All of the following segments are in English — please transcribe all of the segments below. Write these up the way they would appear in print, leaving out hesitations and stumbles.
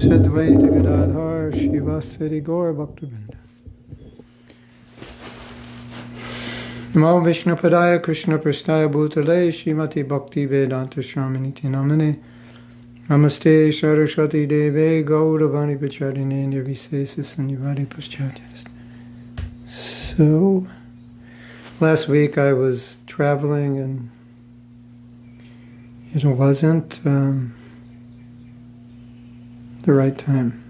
Sadvaita Gadadhar Shivasari Gaur Bhaktivinoda. Namo Vishnu Padaya Krishna Prasthaya Bhutale Shrimati Bhakti Vedanta Shramaniti Namane Namaste Saraswati Deve Gauravani Pacharine Nirvisesa Sanyavadi Paschatya. So, last week I was traveling and it wasn't the right time.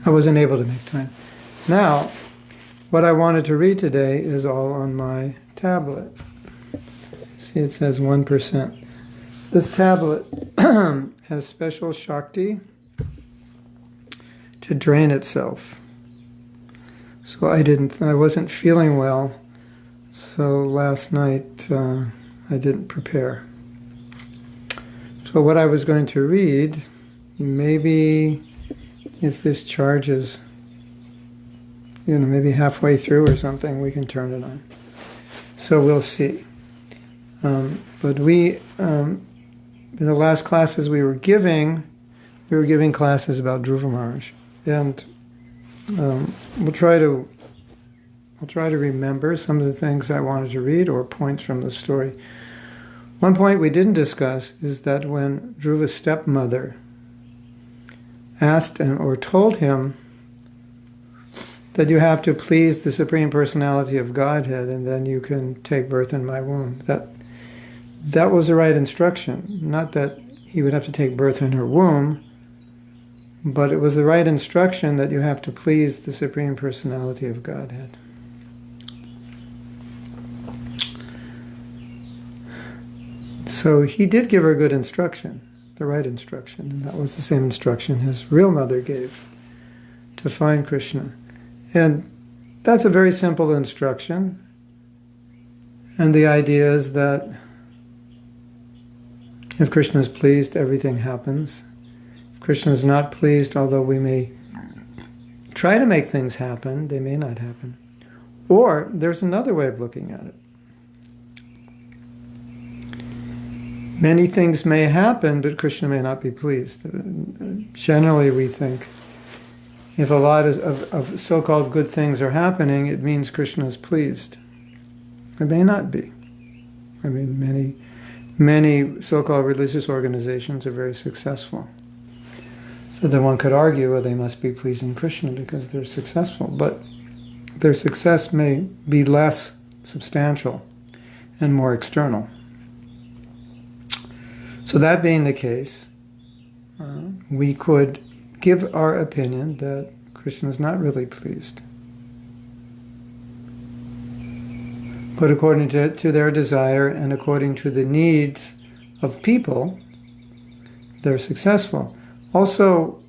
I wasn't able to make time. Now, what I wanted to read today is all on my tablet. See, it says 1%. This tablet has special Shakti to drain itself. So I wasn't feeling well, so last night I didn't prepare. So what I was going to read, maybe if this charges, maybe halfway through or something, we can turn it on. So we'll see. But we, in the last classes we were giving classes about Dhruva Maharaja. And I'll try to remember some of the things I wanted to read or points from the story. One point we didn't discuss is that when Dhruva's stepmother asked him or told him that you have to please the Supreme Personality of Godhead and then you can take birth in my womb, that was the right instruction. Not that he would have to take birth in her womb, but it was the right instruction that you have to please the Supreme Personality of Godhead. So he did give her good instruction, the right instruction, and that was the same instruction his real mother gave to find Krishna. And that's a very simple instruction. And the idea is that if Krishna is pleased, everything happens. If Krishna is not pleased, although we may try to make things happen, they may not happen. Or there's another way of looking at it. Many things may happen, but Krishna may not be pleased. Generally, we think if a lot of so-called good things are happening, it means Krishna is pleased. It may not be. I mean, many so-called religious organizations are very successful. So then one could argue, well, they must be pleasing Krishna because they're successful. But their success may be less substantial and more external. So that being the case, we could give our opinion that Krishna is not really pleased. But according to their desire and according to the needs of people, they're successful. Also,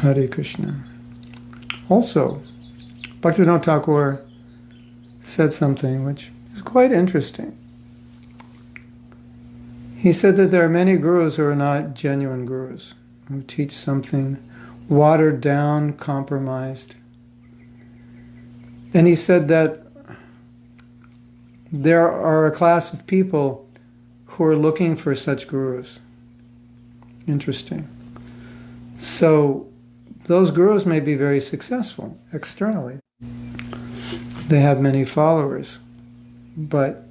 Hare Krishna. Also, Bhaktivinoda Thakur said something which is quite interesting. He said that there are many gurus who are not genuine gurus, who teach something watered down, compromised. And he said that there are a class of people who are looking for such gurus. Interesting. So those gurus may be very successful externally. They have many followers, but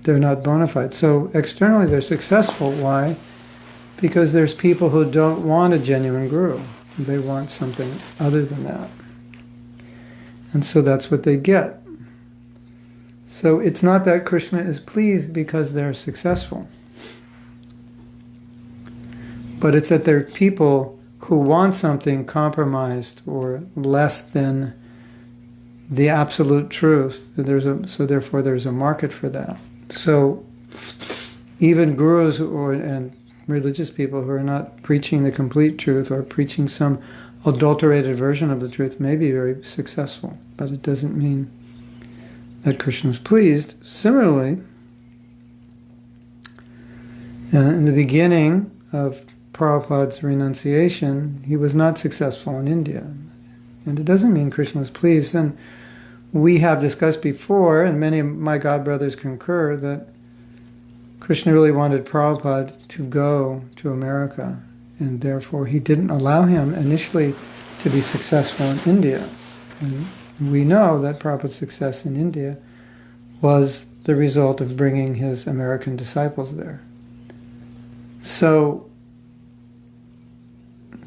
they're not bona fide. So externally they're successful. Why? Because there's people who don't want a genuine guru. They want something other than that. And so that's what they get. So it's not that Krishna is pleased because they're successful. But it's that there are people who want something compromised or less than the absolute truth. So therefore there's a market for that. So even gurus and religious people who are not preaching the complete truth or preaching some adulterated version of the truth may be very successful, but it doesn't mean that Krishna is pleased. Similarly, in the beginning of Prabhupada's renunciation, he was not successful in India. And it doesn't mean Krishna is pleased. And we have discussed before, and many of my godbrothers concur, that Krishna really wanted Prabhupada to go to America, and therefore he didn't allow him initially to be successful in India. And we know that Prabhupada's success in India was the result of bringing his American disciples there. So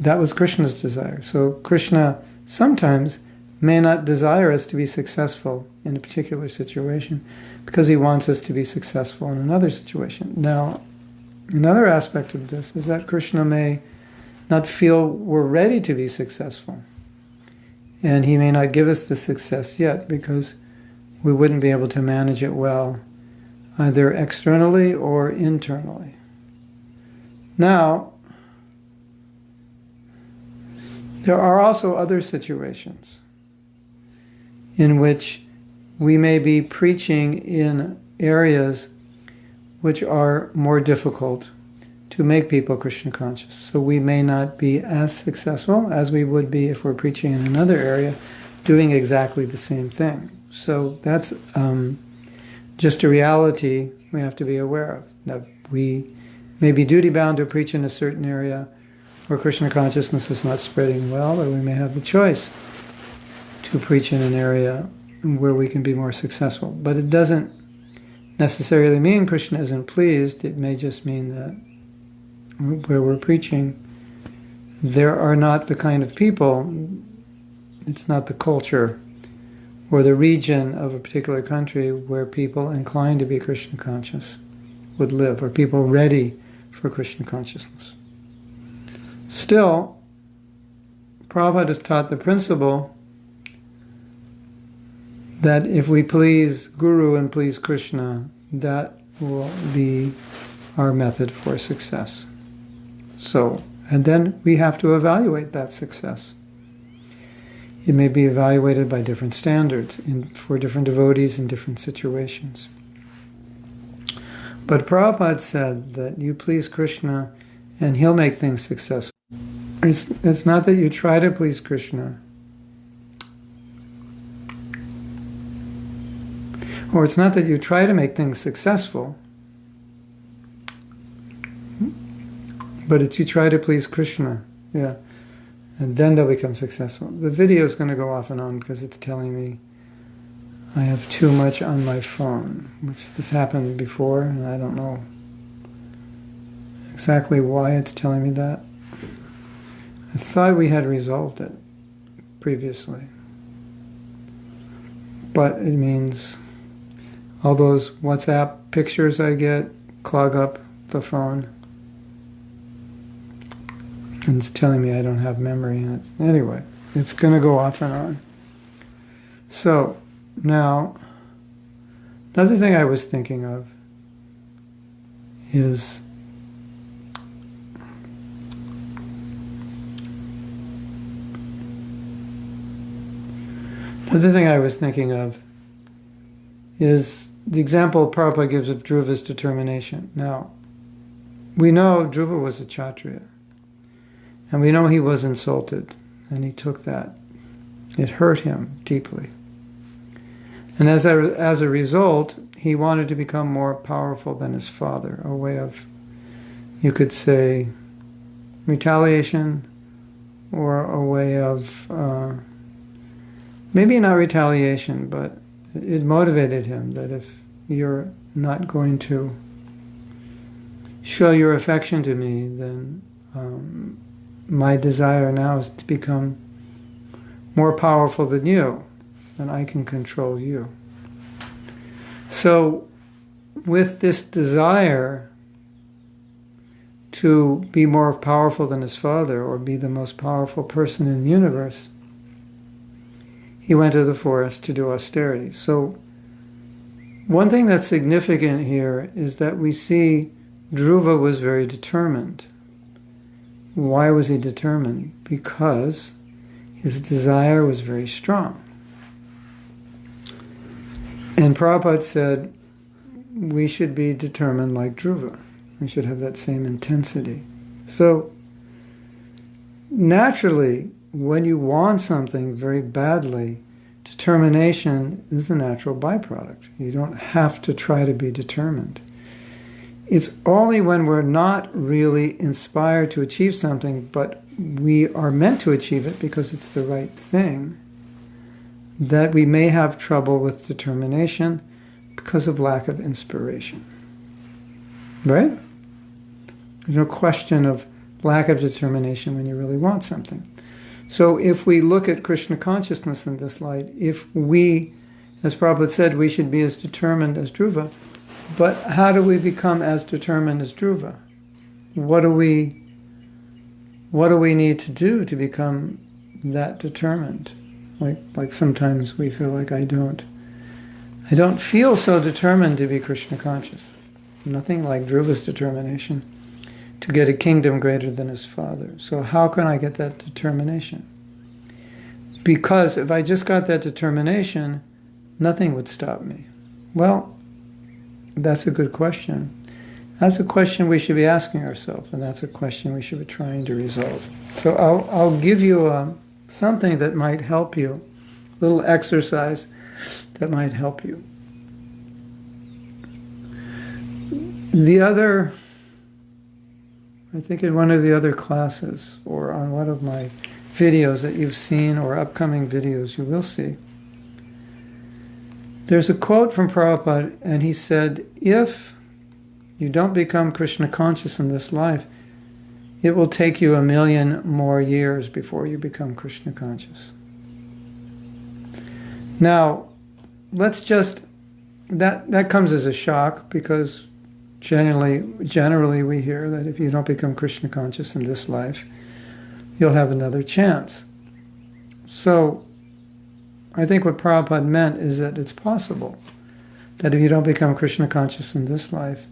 that was Krishna's desire. So Krishna sometimes may not desire us to be successful in a particular situation because he wants us to be successful in another situation. Now, another aspect of this is that Krishna may not feel we're ready to be successful. And he may not give us the success yet because we wouldn't be able to manage it well, either externally or internally. Now, there are also other situations in which we may be preaching in areas which are more difficult to make people Krishna conscious. So we may not be as successful as we would be if we're preaching in another area, doing exactly the same thing. So that's just a reality we have to be aware of. That we may be duty-bound to preach in a certain area where Krishna consciousness is not spreading well, or we may have the choice to preach in an area where we can be more successful. But it doesn't necessarily mean Krishna isn't pleased. It may just mean that where we're preaching, there are not the kind of people, it's not the culture or the region of a particular country where people inclined to be Krishna conscious would live, or people ready for Krishna consciousness. Still, Prabhupada has taught the principle that if we please Guru and please Krishna, that will be our method for success. So, and then we have to evaluate that success. It may be evaluated by different standards for different devotees in different situations. But Prabhupada said that you please Krishna and he'll make things successful. It's not that you try to please Krishna, or it's not that you try to make things successful, but it's you try to please Krishna, yeah, and then they'll become successful. The video is going to go off and on because it's telling me I have too much on my phone, which this happened before, and I don't know exactly why it's telling me that. I thought we had resolved it previously, but it means all those WhatsApp pictures I get clog up the phone, and it's telling me I don't have memory in it. Anyway, it's going to go off and on. So, now, another thing I was thinking of is the example Prabhupada gives of Dhruva's determination. Now, we know Dhruva was a Kshatriya, and we know he was insulted, and he took that. It hurt him deeply. And as a result, he wanted to become more powerful than his father, a way of, you could say, retaliation, or a way of, maybe not retaliation, but it motivated him that if you're not going to show your affection to me, then my desire now is to become more powerful than you, and I can control you. So, with this desire to be more powerful than his father, or be the most powerful person in the universe, he went to the forest to do austerities. So, one thing that's significant here is that we see Dhruva was very determined. Why was he determined? Because his desire was very strong. And Prabhupada said, we should be determined like Dhruva. We should have that same intensity. So, naturally, when you want something very badly, determination is the natural byproduct. You don't have to try to be determined. It's only when we're not really inspired to achieve something, but we are meant to achieve it because it's the right thing, that we may have trouble with determination because of lack of inspiration. Right? There's no question of lack of determination when you really want something. So if we look at Krishna consciousness in this light, if we, as Prabhupada said, we should be as determined as Dhruva, but how do we become as determined as Dhruva? What do we need to do to become that determined? Like sometimes we feel like I don't feel so determined to be Krishna conscious. Nothing like Dhruva's determination to get a kingdom greater than his father. So how can I get that determination? Because if I just got that determination, nothing would stop me. Well, that's a good question. That's a question we should be asking ourselves, and that's a question we should be trying to resolve. So I'll give you something that might help you, a little exercise that might help you. I think in one of the other classes, or on one of my videos that you've seen, or upcoming videos you will see, there's a quote from Prabhupada, and he said, if you don't become Krishna conscious in this life, it will take you 1,000,000 more years before you become Krishna conscious. Now, let's just, that comes as a shock, because generally we hear that if you don't become Krishna conscious in this life, you'll have another chance. So, I think what Prabhupada meant is that it's possible that if you don't become Krishna conscious in this life,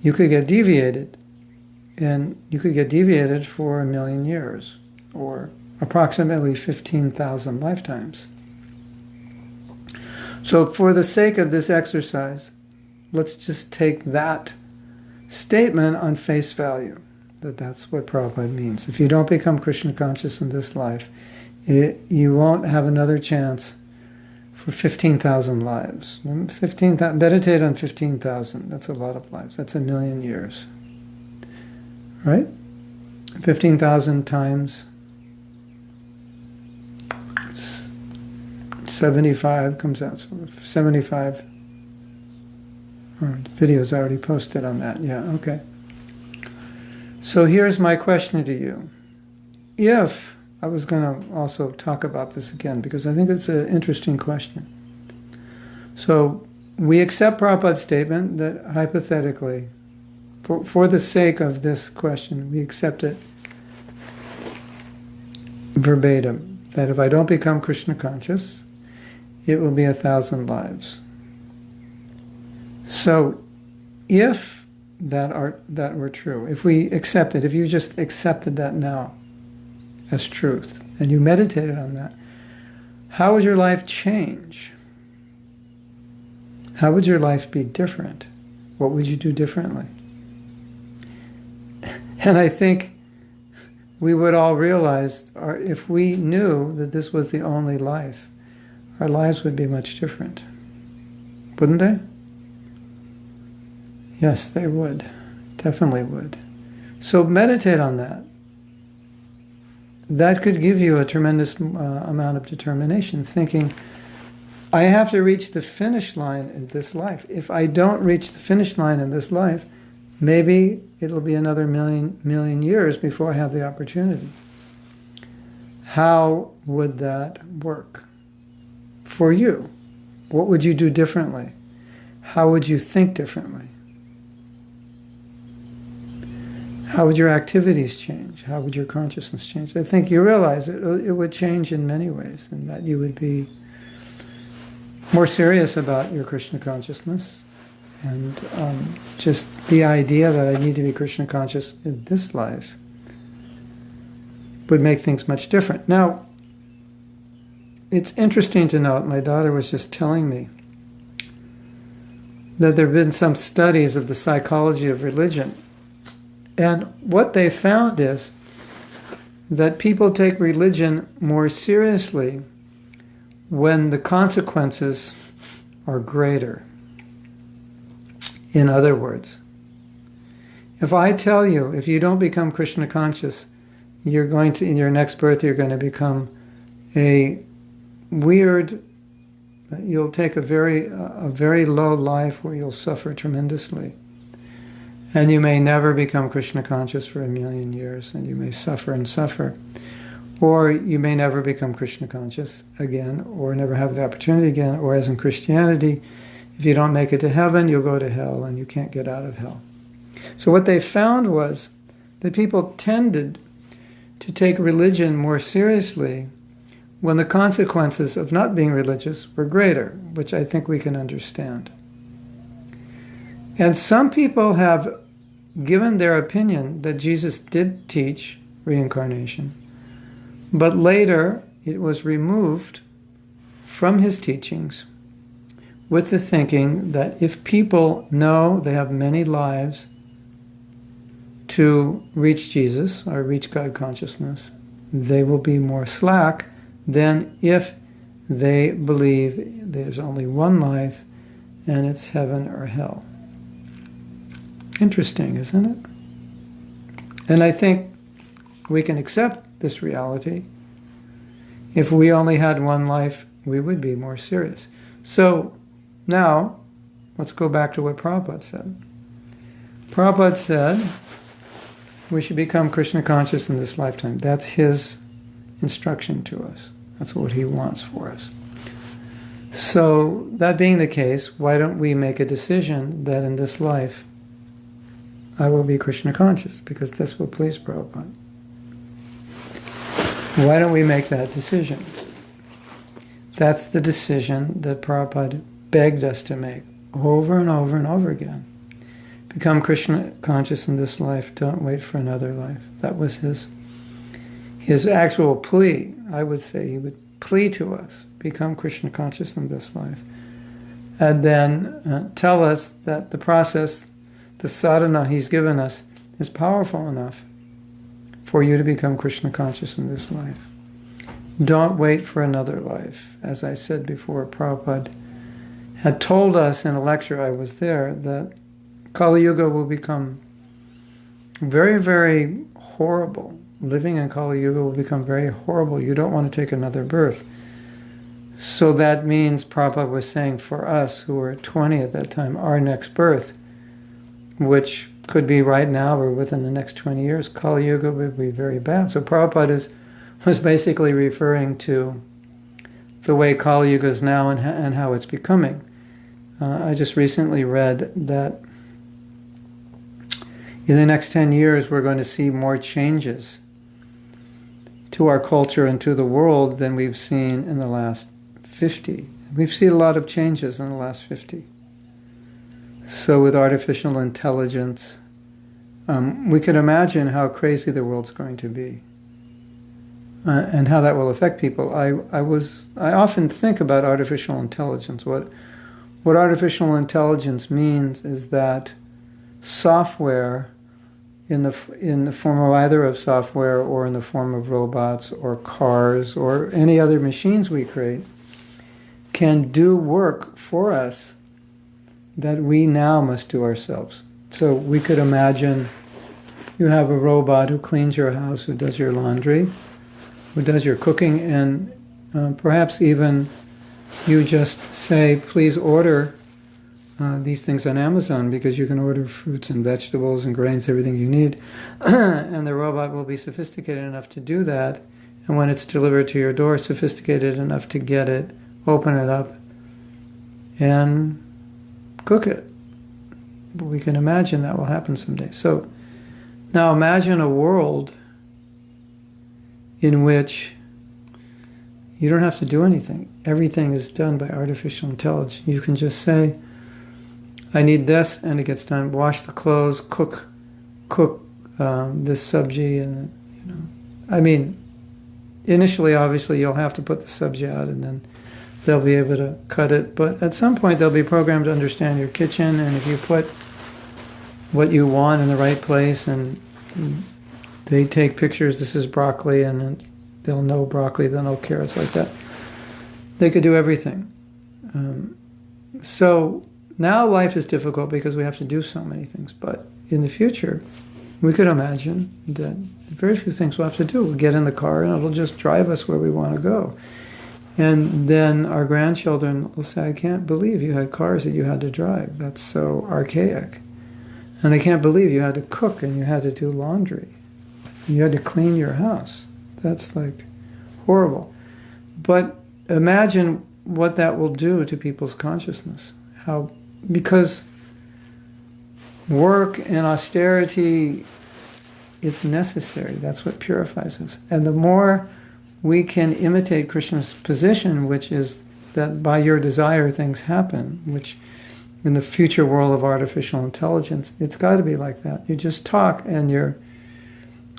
you could get deviated, and you could get deviated for 1,000,000 years, or approximately 15,000 lifetimes. So for the sake of this exercise, let's just take that statement on face value, that's what Prabhupada means. If you don't become Krishna conscious in this life, you won't have another chance for 15,000 lives. 15,000, meditate on 15,000. That's a lot of lives. That's 1,000,000 years. Right? 15,000 times 75 comes out. So 75. Video's already posted on that. Yeah, okay. So here's my question to you. If, I was going to also talk about this again, because I think it's an interesting question. So we accept Prabhupada's statement that hypothetically, for the sake of this question, we accept it verbatim, that if I don't become Krishna conscious, it will be 1,000 lives. So if that were true, if we accept it, if you just accepted that now as truth, and you meditated on that, how would your life change? How would your life be different? What would you do differently? And I think we would all realize, if we knew that this was the only life, our lives would be much different. Wouldn't they? Yes, they would. Definitely would. So meditate on that. That could give you a tremendous amount of determination, thinking, I have to reach the finish line in this life. If I don't reach the finish line in this life, maybe it'll be another million years before I have the opportunity. How would that work for you? What would you do differently? How would you think differently? How would your activities change? How would your consciousness change? I think you realize it would change in many ways, and that you would be more serious about your Krishna consciousness, and just the idea that I need to be Krishna conscious in this life would make things much different. Now, it's interesting to note, my daughter was just telling me that there have been some studies of the psychology of religion. And what they found is that people take religion more seriously when the consequences are greater. In other words, If I tell you, if you don't become Krishna conscious, you're going to, in your next birth, you're going to become a weird, you'll take a very low life where you'll suffer tremendously. And you may never become Krishna conscious for 1,000,000 years, and you may suffer and suffer. Or you may never become Krishna conscious again, or never have the opportunity again, or as in Christianity, if you don't make it to heaven, you'll go to hell, and you can't get out of hell. So what they found was that people tended to take religion more seriously when the consequences of not being religious were greater, which I think we can understand. And some people have given their opinion that Jesus did teach reincarnation, but later it was removed from his teachings with the thinking that if people know they have many lives to reach Jesus or reach God consciousness, they will be more slack than if they believe there's only one life and it's heaven or hell. Interesting, isn't it? And I think we can accept this reality. If we only had one life, we would be more serious. So now, let's go back to what Prabhupada said. Prabhupada said we should become Krishna conscious in this lifetime. That's his instruction to us. That's what he wants for us. So, that being the case, why don't we make a decision that in this life I will be Krishna conscious, because this will please Prabhupada. Why don't we make that decision? That's the decision that Prabhupada begged us to make over and over and over again. Become Krishna conscious in this life, don't wait for another life. That was his actual plea. I would say he would plea to us, become Krishna conscious in this life. And then tell us that the process, the sadhana he's given us, is powerful enough for you to become Krishna conscious in this life. Don't wait for another life. As I said before, Prabhupada had told us in a lecture, I was there, that Kali Yuga will become very, very horrible. Living in Kali Yuga will become very horrible. You don't want to take another birth. So that means, Prabhupada was saying, for us who were 20 at that time, our next birth, which could be right now or within the next 20 years, Kali Yuga would be very bad. So Prabhupada was basically referring to the way Kali Yuga is now and how it's becoming. I just recently read that in the next 10 years we're going to see more changes to our culture and to the world than we've seen in the last 50. We've seen a lot of changes in the last 50. So with artificial intelligence, we can imagine how crazy the world's going to be and how that will affect people. I often think about artificial intelligence. What artificial intelligence means is that software, in the form of either of software or in the form of robots or cars or any other machines we create, can do work for us that we now must do ourselves. So we could imagine you have a robot who cleans your house, who does your laundry, who does your cooking, and perhaps even you just say, please order these things on Amazon, because you can order fruits and vegetables and grains, everything you need, and the robot will be sophisticated enough to do that, and when it's delivered to your door, sophisticated enough to get it, open it up, and cook it. We can imagine that will happen someday. So now imagine a world in which you don't have to do anything. Everything is done by artificial intelligence. You can just say, I need this, and it gets done. Wash the clothes, cook this sabji, and I mean, initially, obviously, you'll have to put the sabji out, and then they'll be able to cut it. But at some point, they'll be programmed to understand your kitchen, and if you put what you want in the right place, and they take pictures, this is broccoli, and they'll know broccoli, they'll know carrots, like that. They could do everything. So now life is difficult because we have to do so many things. But in the future, we could imagine that very few things we'll have to do. We'll get in the car and it'll just drive us where we want to go. And then our grandchildren will say, I can't believe you had cars that you had to drive. That's so archaic. And I can't believe you had to cook and you had to do laundry. And you had to clean your house. That's like horrible. But imagine what that will do to people's consciousness. Because work and austerity, it's necessary. That's what purifies us. And the more we can imitate Krishna's position, which is that by your desire things happen, which in the future world of artificial intelligence, it's got to be like that. You just talk and your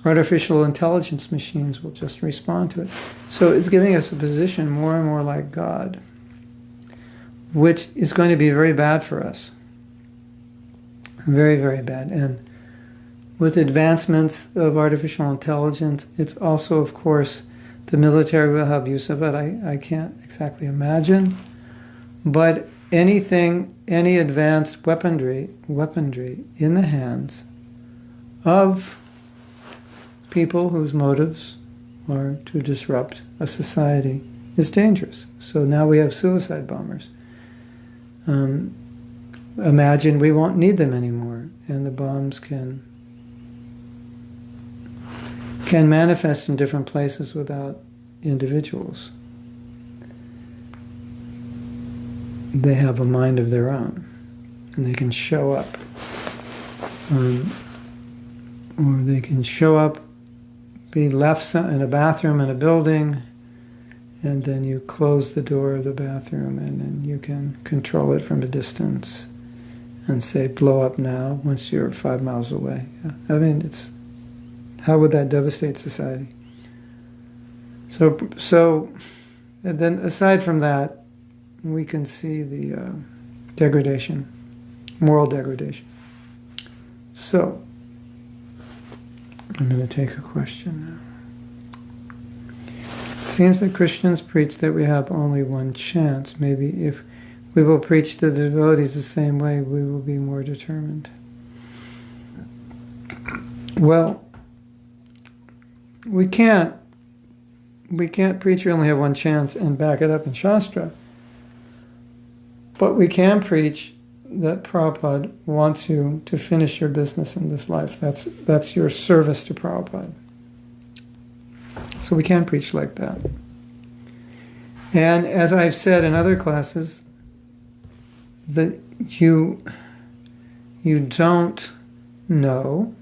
artificial intelligence machines will just respond to it. So it's giving us a position more and more like God, which is going to be very bad for us. Very, very bad. And with advancements of artificial intelligence, it's also, of course, the military will have use of it. I can't exactly imagine. But any advanced weaponry in the hands of people whose motives are to disrupt a society is dangerous. So now we have suicide bombers. Imagine we won't need them anymore, and the bombs can manifest in different places without individuals. They have a mind of their own, and they can show up. Or they can show up, be left in a bathroom in a building, and then you close the door of the bathroom, and then you can control it from a distance and say, blow up now, once you're 5 miles away. Yeah. I mean, how would that devastate society? So, and then aside from that, we can see the degradation, moral degradation. So, I'm going to take a question now. It seems that Christians preach that we have only one chance. Maybe if we will preach to the devotees the same way, we will be more determined. Well, we can't preach you only have one chance and back it up in Shastra. But we can preach that Prabhupada wants you to finish your business in this life. That's your service to Prabhupada. So we can preach like that. And as I've said in other classes, that you don't know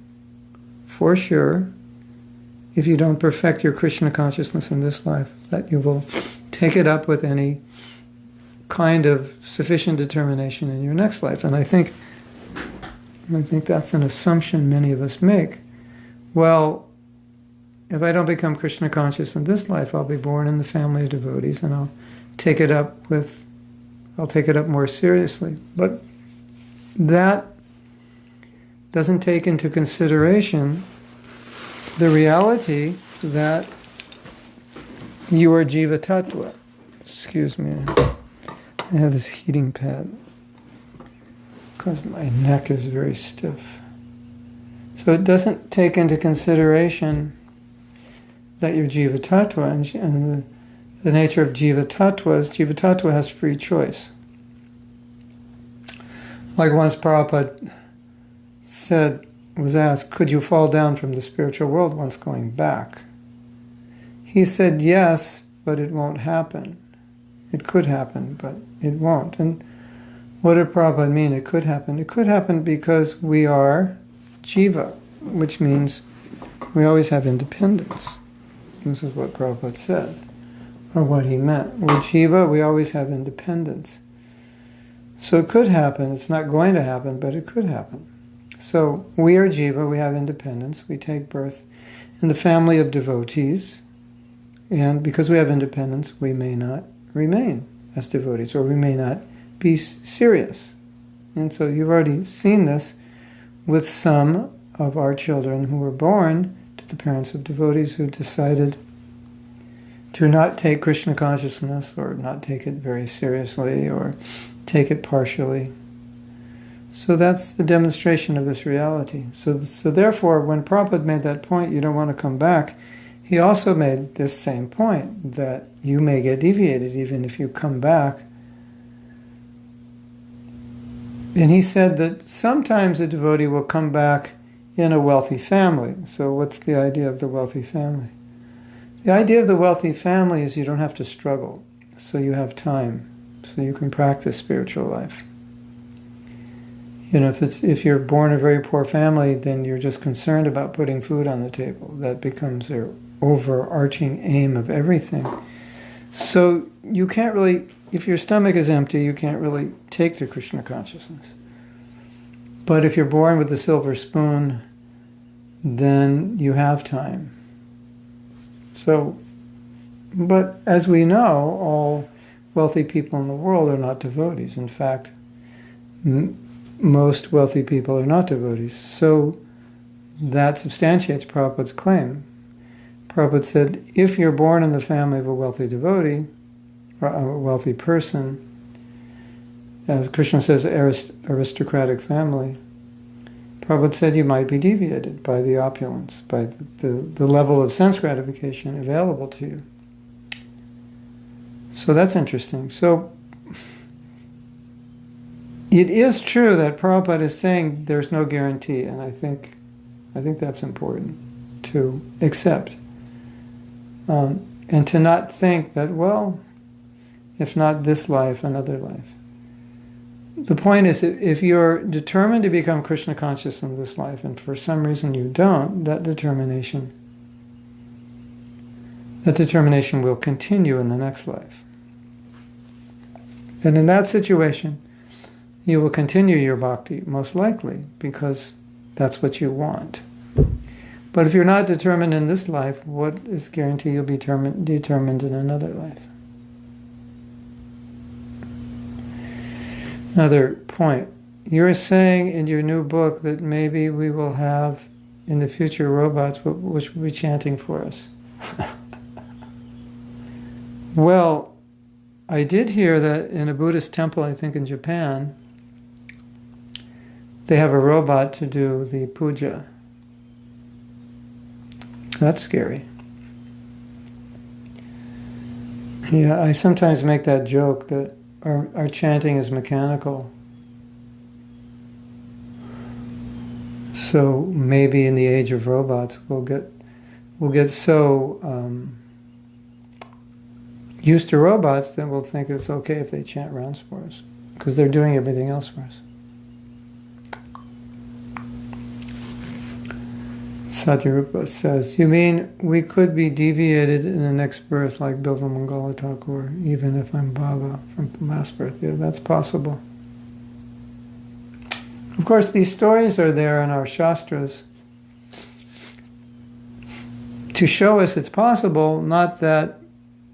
for sure, if you don't perfect your Krishna consciousness in this life, that you will take it up with any kind of sufficient determination in your next life. And I think that's an assumption many of us make. Well, if I don't become Krishna conscious in this life, I'll be born in the family of devotees, and I'll take it up more seriously. But that doesn't take into consideration the reality that you are Jiva Tattva. Excuse me, I have this heating pad because my neck is very stiff. So it doesn't take into consideration that you're Jiva Tattva, and the nature of Jiva Tattva is Jiva Tattva has free choice. Like once Prabhupada was asked, could you fall down from the spiritual world once going back? He said yes, but it won't happen. It could happen, but it won't. And what did Prabhupada mean it could happen? It could happen because we are Jiva, which means we always have independence. This is what Prabhupada said, or what he meant. We're Jiva, we always have independence. So it could happen. It's not going to happen, but it could happen. So we are Jiva, we have independence, we take birth in the family of devotees, and because we have independence, we may not remain as devotees, or we may not be serious. And so you've already seen this with some of our children who were born to the parents of devotees who decided to not take Krishna consciousness, or not take it very seriously, or take it partially. So that's the demonstration of this reality. So therefore, when Prabhupada made that point, you don't want to come back, he also made this same point, that you may get deviated even if you come back. And he said that sometimes a devotee will come back in a wealthy family. So what's the idea of the wealthy family? The idea of the wealthy family is you don't have to struggle, so you have time, so you can practice spiritual life. You know, if you're born in a very poor family, then you're just concerned about putting food on the table. That becomes their overarching aim of everything. So you can't really, if your stomach is empty, you can't really take to Krishna consciousness. But if you're born with a silver spoon, then you have time. So, but as we know, all wealthy people in the world are not devotees. In fact, most wealthy people are not devotees. So that substantiates Prabhupada's claim. Prabhupada said, if you're born in the family of a wealthy devotee, or a wealthy person, as Krishna says, aristocratic family, Prabhupada said you might be deviated by the opulence, by the level of sense gratification available to you. So that's interesting. So it is true that Prabhupada is saying there's no guarantee, and I think that's important to accept. And to not think that, well, if not this life, another life. The point is, if you're determined to become Krishna conscious in this life, and for some reason you don't, that determination will continue in the next life. And in that situation, you will continue your bhakti, most likely, because that's what you want. But if you're not determined in this life, what is guaranteed you'll be determined in another life? Another point. You're saying in your new book that maybe we will have in the future robots which will be chanting for us. Well, I did hear that in a Buddhist temple, I think in Japan, they have a robot to do the puja. That's scary. Yeah, I sometimes make that joke that our chanting is mechanical. So maybe in the age of robots, we'll get so used to robots that we'll think it's okay if they chant rounds for us, because they're doing everything else for us. Satyarupa says, you mean we could be deviated in the next birth like Dhruva Maharaja, even if I'm Baba from the last birth? Yeah, that's possible. Of course, these stories are there in our Shastras to show us it's possible, not that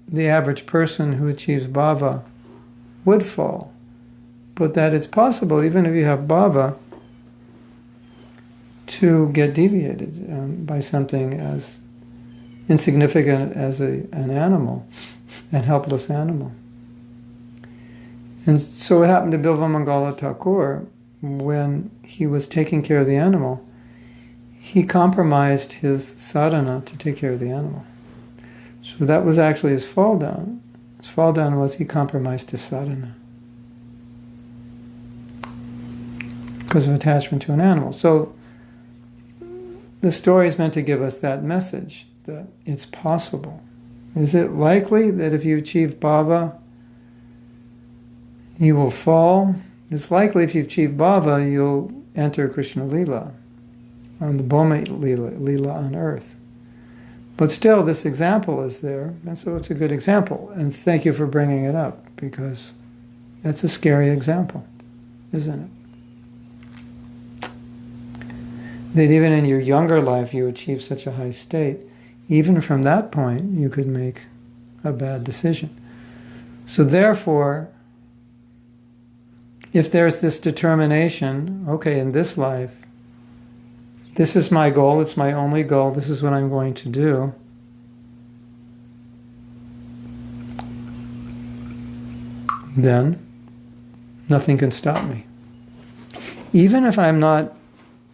the average person who achieves bhava would fall, but that it's possible, even if you have bhava, to get deviated by something as insignificant as an animal, an helpless animal. And so it happened to Bilva Mangala Thakur, when he was taking care of the animal, he compromised his sadhana to take care of the animal. So that was actually his fall down. His fall down was he compromised his sadhana because of attachment to an animal. So the story is meant to give us that message, that it's possible. Is it likely that if you achieve bhava, you will fall? It's likely if you achieve bhava, you'll enter Krishna Lila, on the Bhoma Lila on earth. But still, this example is there, and so it's a good example. And thank you for bringing it up, because that's a scary example, isn't it? That even in your younger life you achieve such a high state, even from that point you could make a bad decision. So therefore, if there's this determination, okay, in this life, this is my goal, it's my only goal, this is what I'm going to do, then nothing can stop me. even if I'm not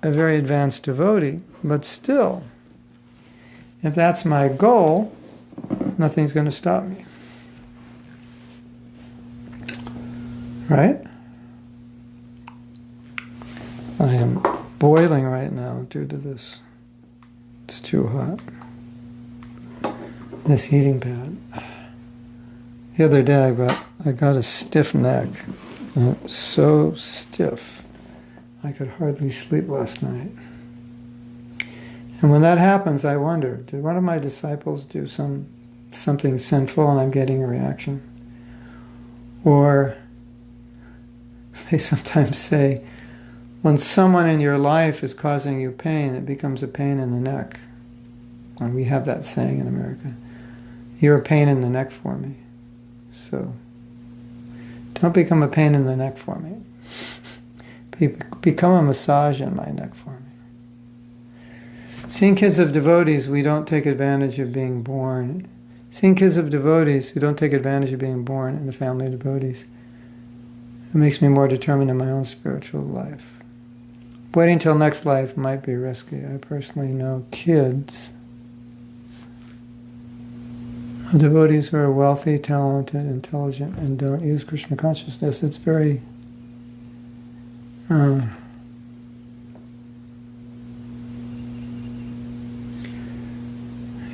a very advanced devotee, but still, if that's my goal, nothing's going to stop me. Right? I am boiling right now due to this. It's too hot. This heating pad. The other day I got a stiff neck. So stiff. I could hardly sleep last night. And when that happens, I wonder, did one of my disciples do something sinful and I'm getting a reaction? Or they sometimes say, when someone in your life is causing you pain, it becomes a pain in the neck. And we have that saying in America. You're a pain in the neck for me. So, don't become a pain in the neck for me. Become a massage in my neck for me. Seeing kids of devotees, we don't take advantage of being born. Seeing kids of devotees who don't take advantage of being born in the family of devotees, it makes me more determined in my own spiritual life. Waiting till next life might be risky. I personally know kids of devotees who are wealthy, talented, intelligent, and don't use Krishna consciousness. It's very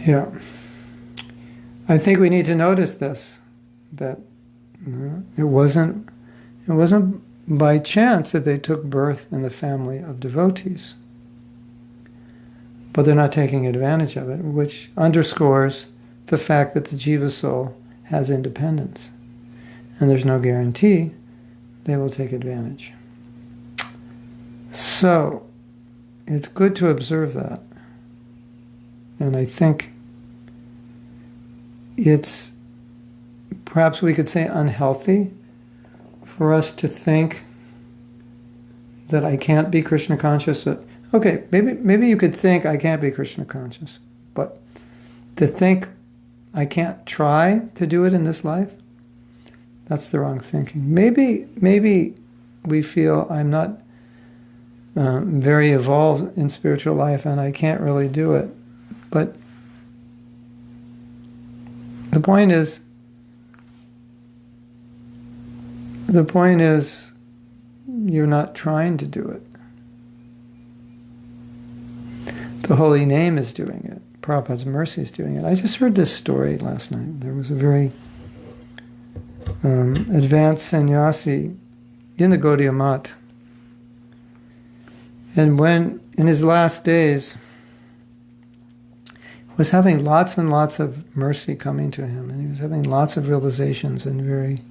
yeah. I think we need to notice this, that it wasn't by chance that they took birth in the family of devotees. But they're not taking advantage of it, which underscores the fact that the jiva soul has independence. And there's no guarantee they will take advantage. So, it's good to observe that. And I think it's, perhaps we could say, unhealthy for us to think that I can't be Krishna conscious. Okay, maybe you could think I can't be Krishna conscious, but to think I can't try to do it in this life, that's the wrong thinking. Maybe we feel I'm not very evolved in spiritual life and I can't really do it. But the point is you're not trying to do it. The holy name is doing it. Prabhupada's mercy is doing it. I just heard this story last night. There was a very advanced sannyasi in the Gaudiya Math. And when, in his last days, was having lots and lots of mercy coming to him, and he was having lots of realizations and very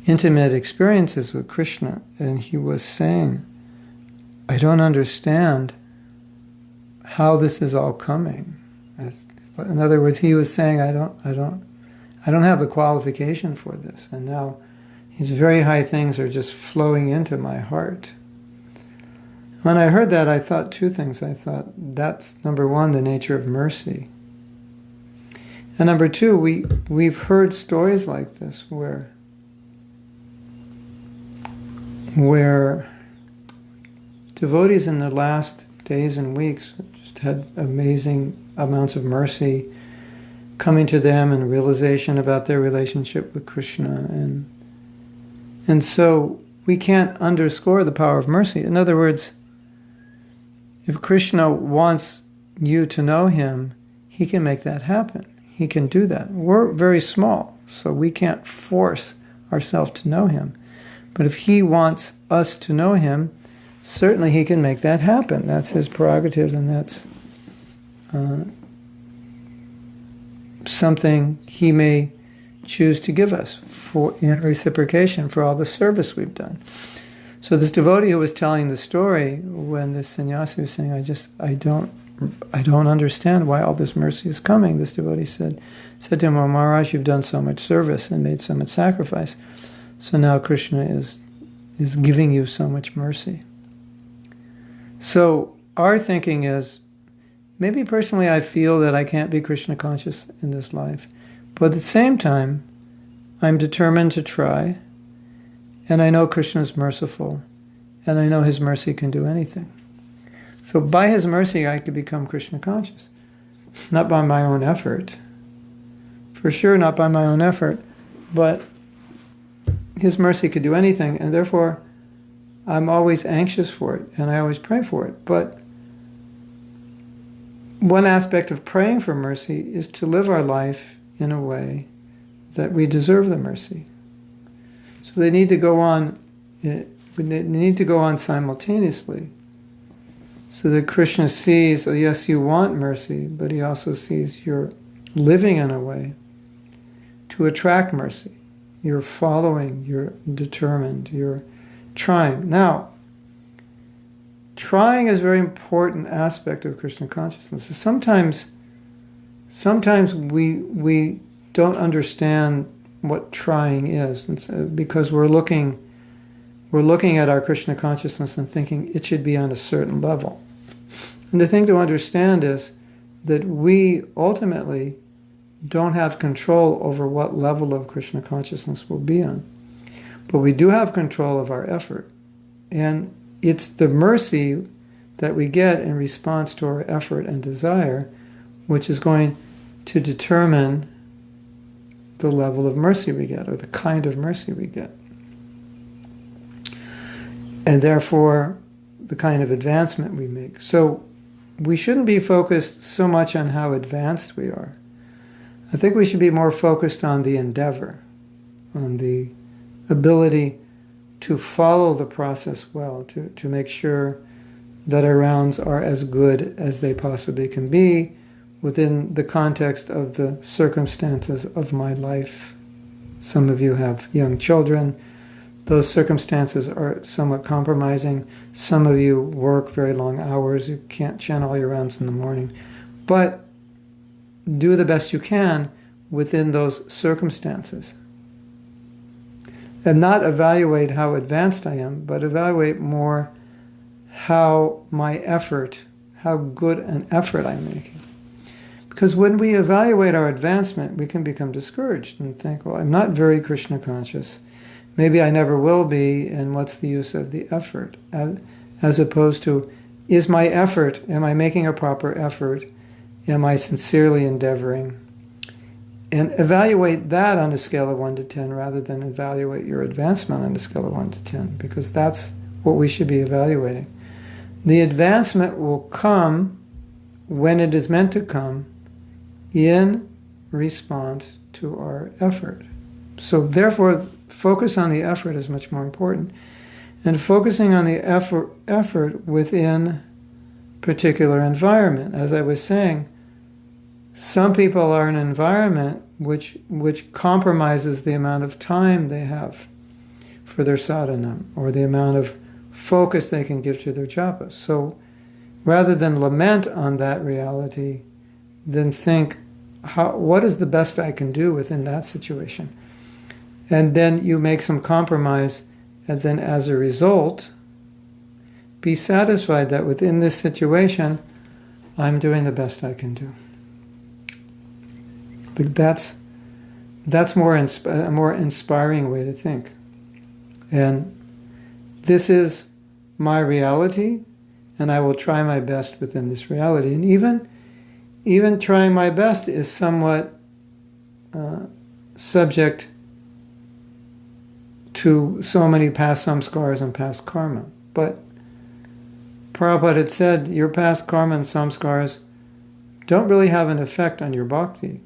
intimate experiences with Krishna, and he was saying, I don't understand how this is all coming. In other words, he was saying, I don't have the qualification for this, and now these very high things are just flowing into my heart. When I heard that, I thought two things. I thought, that's, number one, the nature of mercy. And number two, we've heard stories like this where devotees in the last days and weeks just had amazing amounts of mercy coming to them and realization about their relationship with Krishna. And so we can't underscore the power of mercy. In other words, if Krishna wants you to know him, he can make that happen. He can do that. We're very small, so we can't force ourselves to know him. But if he wants us to know him, certainly he can make that happen. That's his prerogative, and that's something he may choose to give us in reciprocation for all the service we've done. So this devotee who was telling the story, when this sannyasi was saying, I don't understand why all this mercy is coming, this devotee said to him, well, Maharaj, you've done so much service and made so much sacrifice, so now Krishna is giving you so much mercy. So our thinking is, maybe personally I feel that I can't be Krishna conscious in this life, but at the same time, I'm determined to try, and I know Krishna is merciful, and I know His mercy can do anything. So by His mercy, I could become Krishna conscious. Not by my own effort. For sure, not by my own effort, but His mercy could do anything, and therefore I'm always anxious for it, and I always pray for it. But one aspect of praying for mercy is to live our life in a way that we deserve the mercy. So they need to go on. They need to go on simultaneously, so that Krishna sees, oh yes, you want mercy, but He also sees you're living in a way to attract mercy. You're following, you're determined, you're trying. Now, trying is a very important aspect of Krishna consciousness. Sometimes we don't understand what trying is, because we're looking at our Krishna consciousness and thinking it should be on a certain level. And the thing to understand is that we ultimately don't have control over what level of Krishna consciousness we'll be on. But we do have control of our effort. And it's the mercy that we get in response to our effort and desire which is going to determine the level of mercy we get, or the kind of mercy we get. And therefore, the kind of advancement we make. So we shouldn't be focused so much on how advanced we are. I think we should be more focused on the endeavor, on the ability to follow the process well, to make sure that our rounds are as good as they possibly can be within the context of the circumstances of my life. Some of you have young children. Those circumstances are somewhat compromising. Some of you work very long hours. You can't channel your rounds in the morning. But do the best you can within those circumstances. And not evaluate how advanced I am, but evaluate more how my effort, how good an effort I'm making. Because when we evaluate our advancement, we can become discouraged and think, well, I'm not very Krishna conscious. Maybe I never will be, and what's the use of the effort? As opposed to, is my effort, am I making a proper effort? Am I sincerely endeavoring? And evaluate that on a scale of 1 to 10 rather than evaluate your advancement on a scale of 1 to 10, because that's what we should be evaluating. The advancement will come when it is meant to come in response to our effort. So therefore, focus on the effort is much more important. And focusing on the effort within particular environment. As I was saying, some people are in an environment which compromises the amount of time they have for their sadhana, or the amount of focus they can give to their japa. So rather than lament on that reality, then think, what is the best I can do within that situation? And then you make some compromise, and then as a result, be satisfied that within this situation, I'm doing the best I can do. But that's a more inspiring way to think. And this is my reality, and I will try my best within this reality. And even trying my best is somewhat subject to so many past samskars and past karma. But Prabhupada had said, your past karma and samskars don't really have an effect on your bhakti,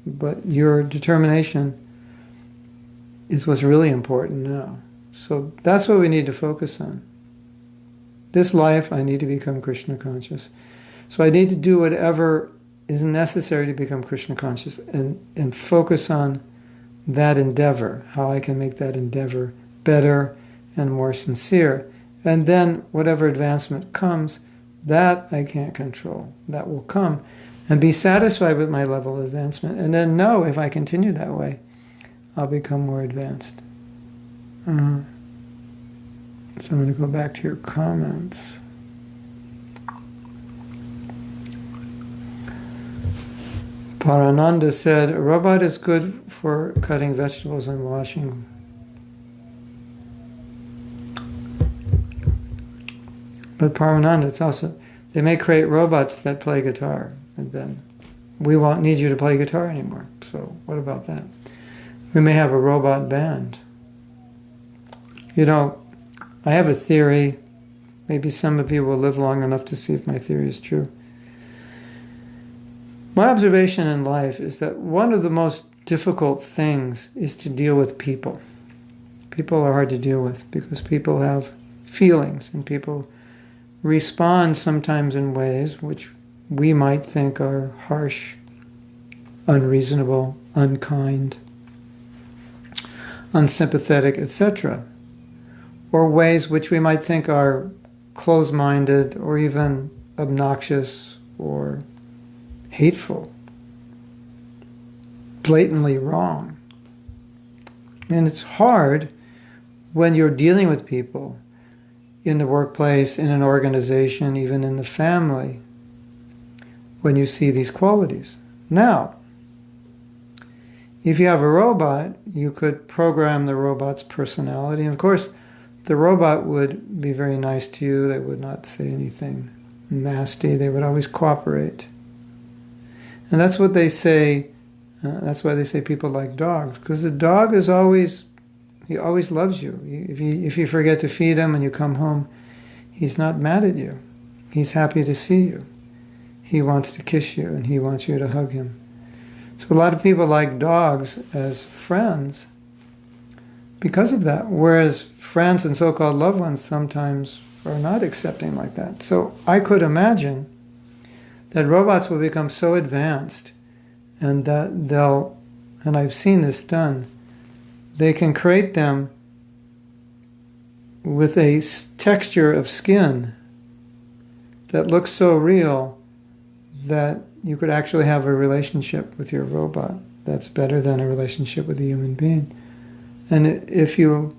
but your determination is what's really important now. So that's what we need to focus on. This life, I need to become Krishna conscious. So I need to do whatever is necessary to become Krishna conscious and focus on that endeavor, how I can make that endeavor better and more sincere. And then whatever advancement comes, that I can't control. That will come. And be satisfied with my level of advancement. And then know if I continue that way, I'll become more advanced. So I'm going to go back to your comments. Parananda said, a robot is good for cutting vegetables and washing. But Paramananda, it's also, they may create robots that play guitar, and then we won't need you to play guitar anymore. So what about that? We may have a robot band. You know, I have a theory. Maybe some of you will live long enough to see if my theory is true. My observation in life is that one of the most difficult things is to deal with people. People are hard to deal with because people have feelings and people respond sometimes in ways which we might think are harsh, unreasonable, unkind, unsympathetic, etc. Or ways which we might think are closed-minded or even obnoxious or hateful, blatantly wrong. And it's hard when you're dealing with people in the workplace, in an organization, even in the family, when you see these qualities. Now, if you have a robot, you could program the robot's personality. And of course, the robot would be very nice to you. They would not say anything nasty. They would always cooperate. And that's what they say. That's why they say people like dogs, because the dog is always, he always loves you. If you forget to feed him and you come home, he's not mad at you. He's happy to see you. He wants to kiss you and he wants you to hug him. So a lot of people like dogs as friends because of that, whereas friends and so-called loved ones sometimes are not accepting like that. So I could imagine that robots will become so advanced and that they'll, and I've seen this done, they can create them with a texture of skin that looks so real that you could actually have a relationship with your robot that's better than a relationship with a human being. And if you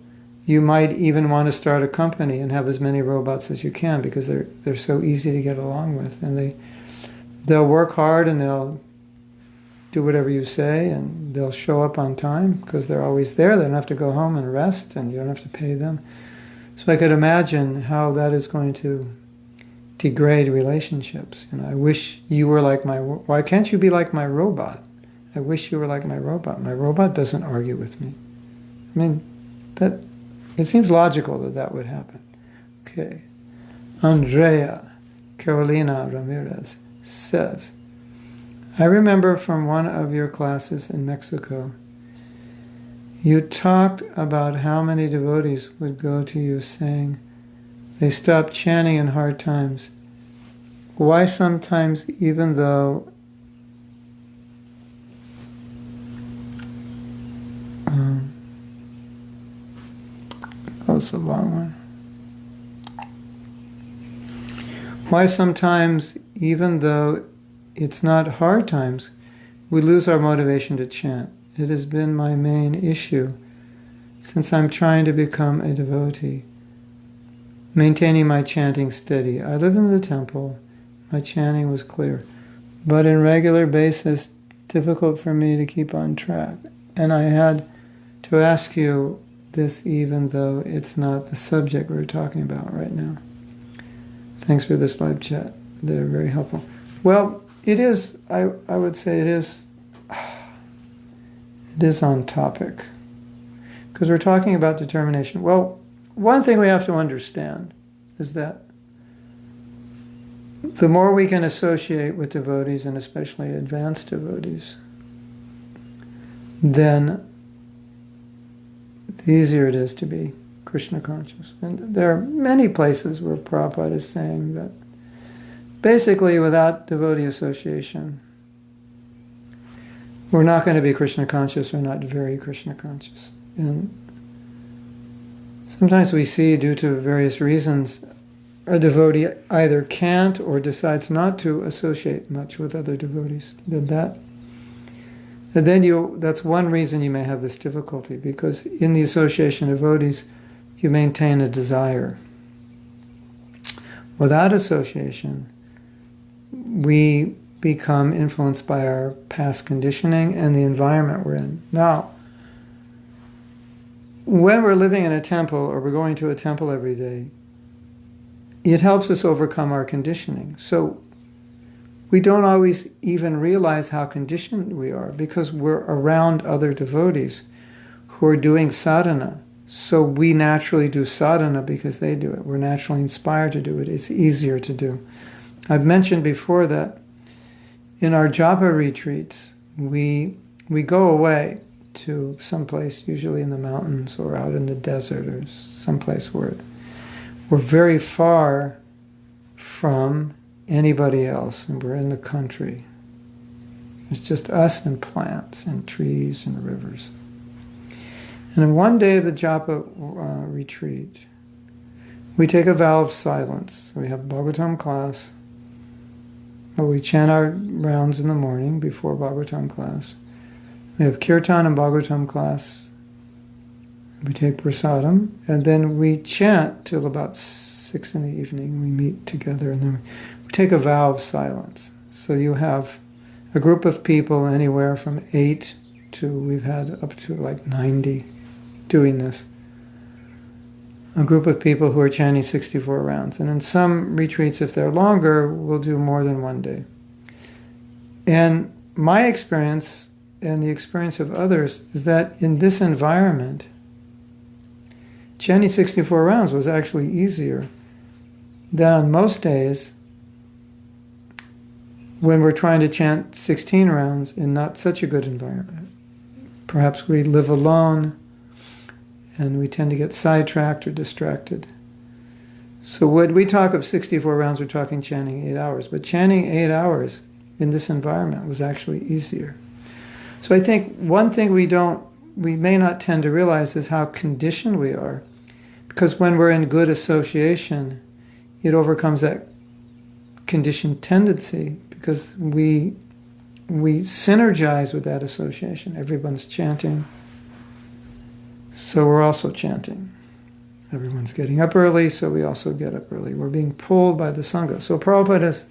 might even want to start a company and have as many robots as you can because they're so easy to get along with, and they'll work hard and they'll do whatever you say and they'll show up on time because they're always there. They don't have to go home and rest and you don't have to pay them. So I could imagine how that is going to degrade relationships. You know, I wish you were like my, why can't you be like my robot? I wish you were like my robot. My robot doesn't argue with me. I mean, that it seems logical that that would happen. Okay. Andrea Carolina Ramirez says, I remember from one of your classes in Mexico, you talked about how many devotees would go to you saying they stopped chanting in hard times. Why sometimes, even though that was a long one. Why sometimes, even though it's not hard times, we lose our motivation to chant? It has been my main issue since I'm trying to become a devotee, maintaining my chanting steady. I lived in the temple, my chanting was clear, but in regular basis, difficult for me to keep on track. And I had to ask you this even though it's not the subject we're talking about right now. Thanks for this live chat. They're very helpful. Well, it is, I would say it is on topic. Because we're talking about determination. Well, one thing we have to understand is that the more we can associate with devotees, and especially advanced devotees, then the easier it is to be Krishna conscious. And there are many places where Prabhupada is saying that basically without devotee association, we're not going to be Krishna conscious or not very Krishna conscious. And sometimes we see, due to various reasons, a devotee either can't or decides not to associate much with other devotees. That's one reason you may have this difficulty, because in the association of devotees, you maintain a desire. Without association, we become influenced by our past conditioning and the environment we're in. Now, when we're living in a temple or we're going to a temple every day, it helps us overcome our conditioning. So we don't always even realize how conditioned we are because we're around other devotees who are doing sadhana. So we naturally do sadhana because they do it. We're naturally inspired to do it. It's easier to do. I've mentioned before that in our japa retreats, we go away to someplace, usually in the mountains or out in the desert or someplace where we're very far from anybody else, and we're in the country. It's just us and plants and trees and rivers. And in one day of the japa retreat, we take a vow of silence. We have Bhagavatam class, or we chant our rounds in the morning before Bhagavatam class. We have kirtan and Bhagavatam class. We take prasadam, and then we chant till about 6 in the evening. We meet together, and then we take a vow of silence. So you have a group of people, anywhere from 8 to, we've had up to like 90 doing this. A group of people who are chanting 64 rounds. And in some retreats, if they're longer, we'll do more than one day. And my experience, and the experience of others, is that in this environment, chanting 64 rounds was actually easier than on most days when we're trying to chant 16 rounds in not such a good environment. Perhaps we live alone and we tend to get sidetracked or distracted. So when we talk of 64 rounds, we're talking chanting 8 hours. But chanting 8 hours in this environment was actually easier. So I think one thing we may not tend to realize is how conditioned we are. Because when we're in good association, it overcomes that conditioned tendency because we synergize with that association. Everyone's chanting, so we're also chanting. Everyone's getting up early, so we also get up early. We're being pulled by the Sangha. So Prabhupada has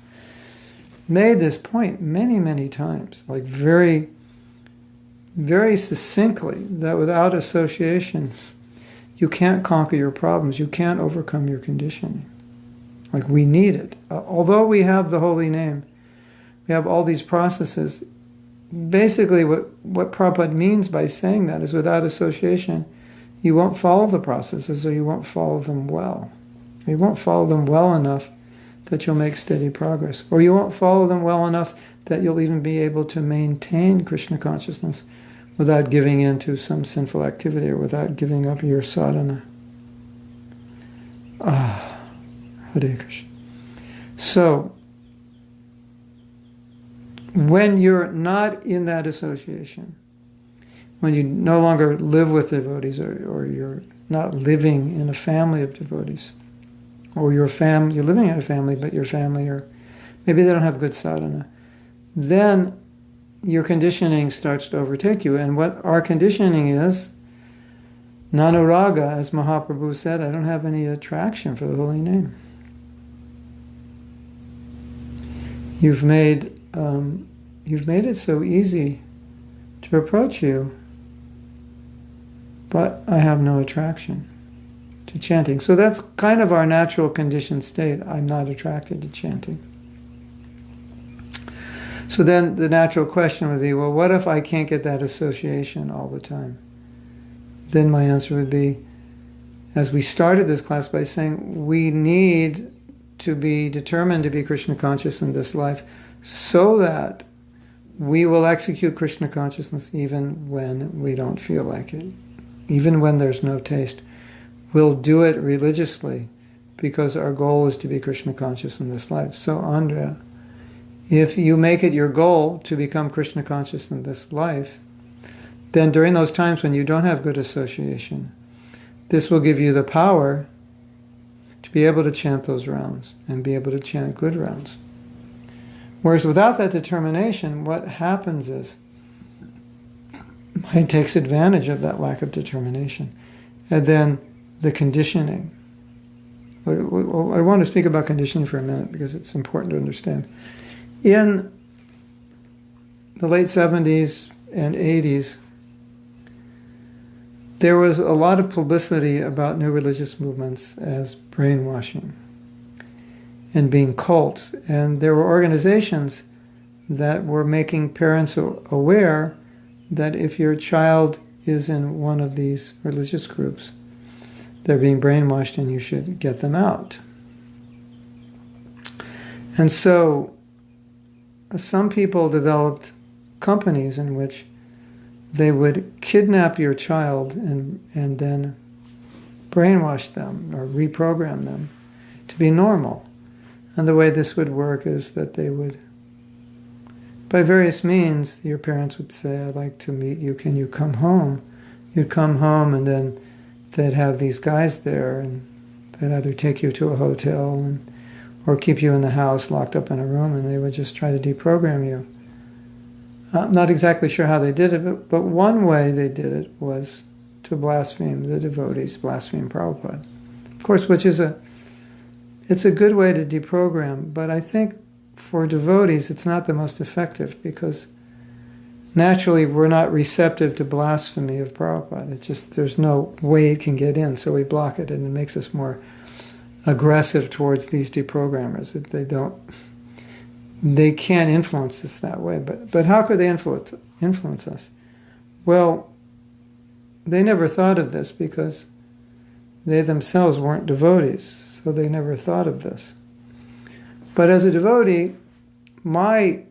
made this point many, many times, like very, very succinctly, that without association, you can't conquer your problems. You can't overcome your conditioning. Like, we need it. Although we have the holy name, we have all these processes. Basically, what Prabhupada means by saying that is without association, you won't follow the processes, or you won't follow them well. You won't follow them well enough that you'll make steady progress. Or you won't follow them well enough that you'll even be able to maintain Krishna consciousness without giving in to some sinful activity or without giving up your sadhana. Hare Krishna. So, when you're not in that association, when you no longer live with devotees, or you're not living in a family of devotees, or you're living in a family, but your family, or maybe they don't have good sadhana, then your conditioning starts to overtake you. And what our conditioning is, nanuraga, as Mahaprabhu said, I don't have any attraction for the holy name. You've made it so easy to approach you, but I have no attraction to chanting. So that's kind of our natural conditioned state. I'm not attracted to chanting. So then the natural question would be, well, what if I can't get that association all the time? Then my answer would be, as we started this class by saying, we need to be determined to be Krishna conscious in this life so that we will execute Krishna consciousness even when we don't feel like it, even when there's no taste. We'll do it religiously because our goal is to be Krishna conscious in this life. So Andrea, if you make it your goal to become Krishna conscious in this life, then during those times when you don't have good association, this will give you the power to be able to chant those rounds and be able to chant good rounds. Whereas without that determination, what happens is mind takes advantage of that lack of determination. And then the conditioning. I want to speak about conditioning for a minute because it's important to understand. In the late 70s and 80s, there was a lot of publicity about new religious movements as brainwashing. and being cults. And there were organizations that were making parents aware that if your child is in one of these religious groups, they're being brainwashed and you should get them out. And so some people developed companies in which they would kidnap your child and then brainwash them or reprogram them to be normal. And the way this would work is that they would, by various means, your parents would say, I'd like to meet you, can you come home? You'd come home and then they'd have these guys there and they'd either take you to a hotel or keep you in the house locked up in a room, and they would just try to deprogram you. I'm not exactly sure how they did it, but one way they did it was to blaspheme the devotees, blaspheme Prabhupada. Of course, it's a good way to deprogram, but I think for devotees it's not the most effective because naturally we're not receptive to blasphemy of Prabhupada. It's just there's no way it can get in, so we block it, and it makes us more aggressive towards these deprogrammers. They can't influence us that way. But how could they influence us? Well, they never thought of this because they themselves weren't devotees, so they never thought of this. But as a devotee, I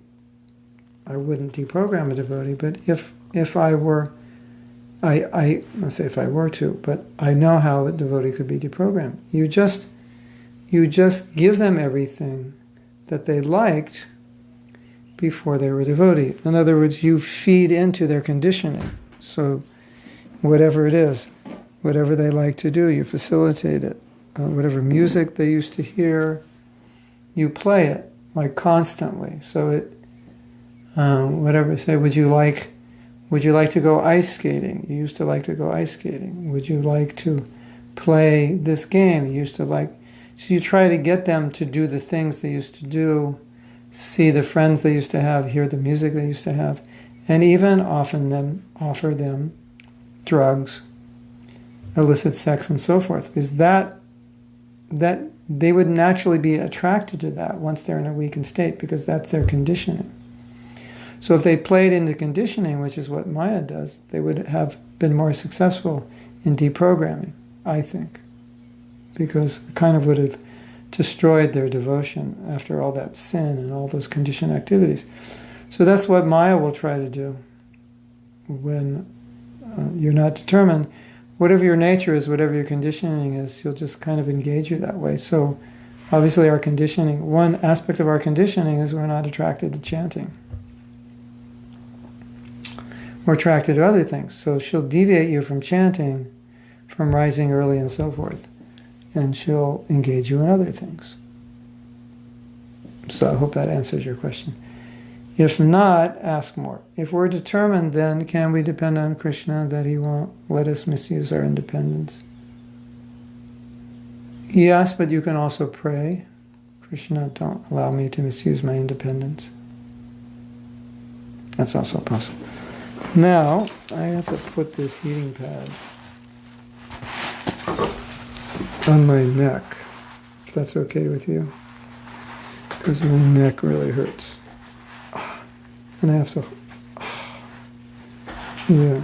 wouldn't deprogram a devotee, but if I were, let's say if I were to, but I know how a devotee could be deprogrammed. You just give them everything that they liked before they were a devotee. In other words, you feed into their conditioning. So whatever it is, whatever they like to do, you facilitate it. Whatever music they used to hear, you play it, like constantly. So whatever, say, would you like to go ice skating? You used to like to go ice skating. Would you like to play this game? You used to like. So you try to get them to do the things they used to do, see the friends they used to have, hear the music they used to have, and even offer them drugs, illicit sex, and so forth. Because that they would naturally be attracted to that once they're in a weakened state, because that's their conditioning. So if they played into conditioning, which is what Maya does, they would have been more successful in deprogramming, I think. Because it kind of would have destroyed their devotion after all that sin and all those conditioned activities. So that's what Maya will try to do when you're not determined. Whatever your nature is, whatever your conditioning is, she'll just kind of engage you that way. So obviously our conditioning, one aspect of our conditioning is we're not attracted to chanting. We're attracted to other things. So she'll deviate you from chanting, from rising early and so forth. And she'll engage you in other things. So I hope that answers your question. If not, ask more. If we're determined, then can we depend on Krishna that he won't let us misuse our independence? Yes, but you can also pray, Krishna, don't allow me to misuse my independence. That's also possible. Now, I have to put this heating pad on my neck, if that's okay with you, because my neck really hurts. And I have to, yeah.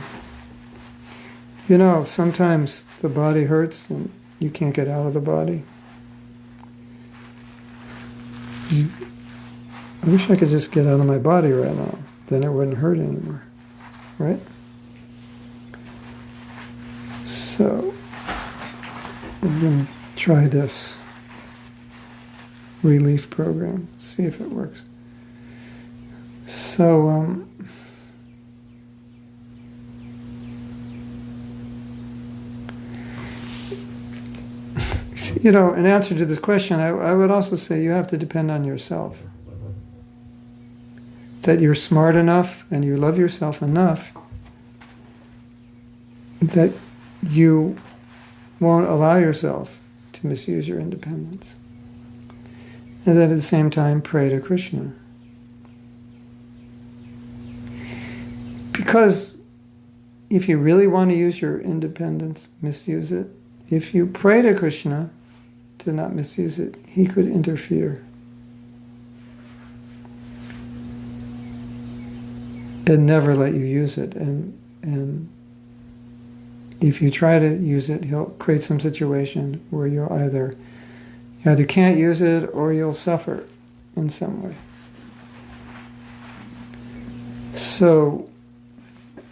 You know, sometimes the body hurts and you can't get out of the body. I wish I could just get out of my body right now, then it wouldn't hurt anymore, right? So, I'm going to try this relief program, see if it works. So, you know, in answer to this question, I would also say you have to depend on yourself. That you're smart enough and you love yourself enough that you won't allow yourself to misuse your independence. And then at the same time, pray to Krishna. Because if you really want to use your independence, misuse it, if you pray to Krishna, to not misuse it. He could interfere and never let you use it. And if you try to use it, he'll create some situation where you either can't use it or you'll suffer in some way. So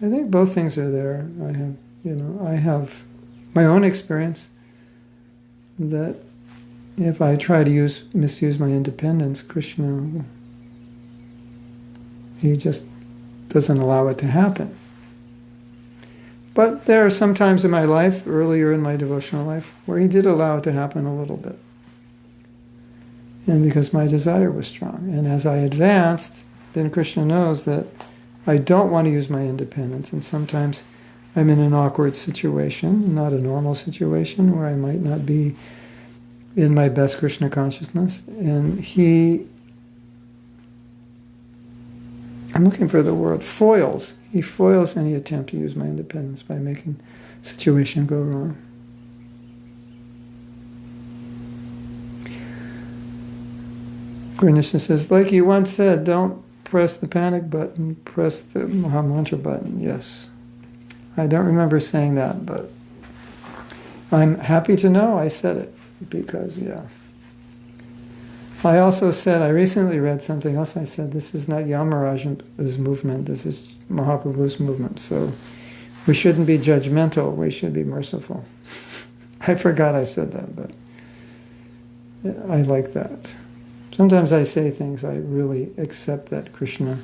I think both things are there. I have my own experience that if I try to misuse my independence, Krishna, he just doesn't allow it to happen. But there are some times in my life, earlier in my devotional life, where he did allow it to happen a little bit. And because my desire was strong. And as I advanced, then Krishna knows that I don't want to use my independence. And sometimes I'm in an awkward situation, not a normal situation, where I might not be in my best Krishna consciousness. And I'm looking for the word, foils. He foils any attempt to use my independence by making the situation go wrong. Ganesha says, like you once said, don't press the panic button, press the Mahamantra button. Yes. I don't remember saying that, but I'm happy to know I said it, because, yeah. I also said, I recently read something else, I said, this is not Yamaraja's movement, this is Mahaprabhu's movement, so we shouldn't be judgmental, we should be merciful. I forgot I said that, but I like that. Sometimes I say things I really accept that Krishna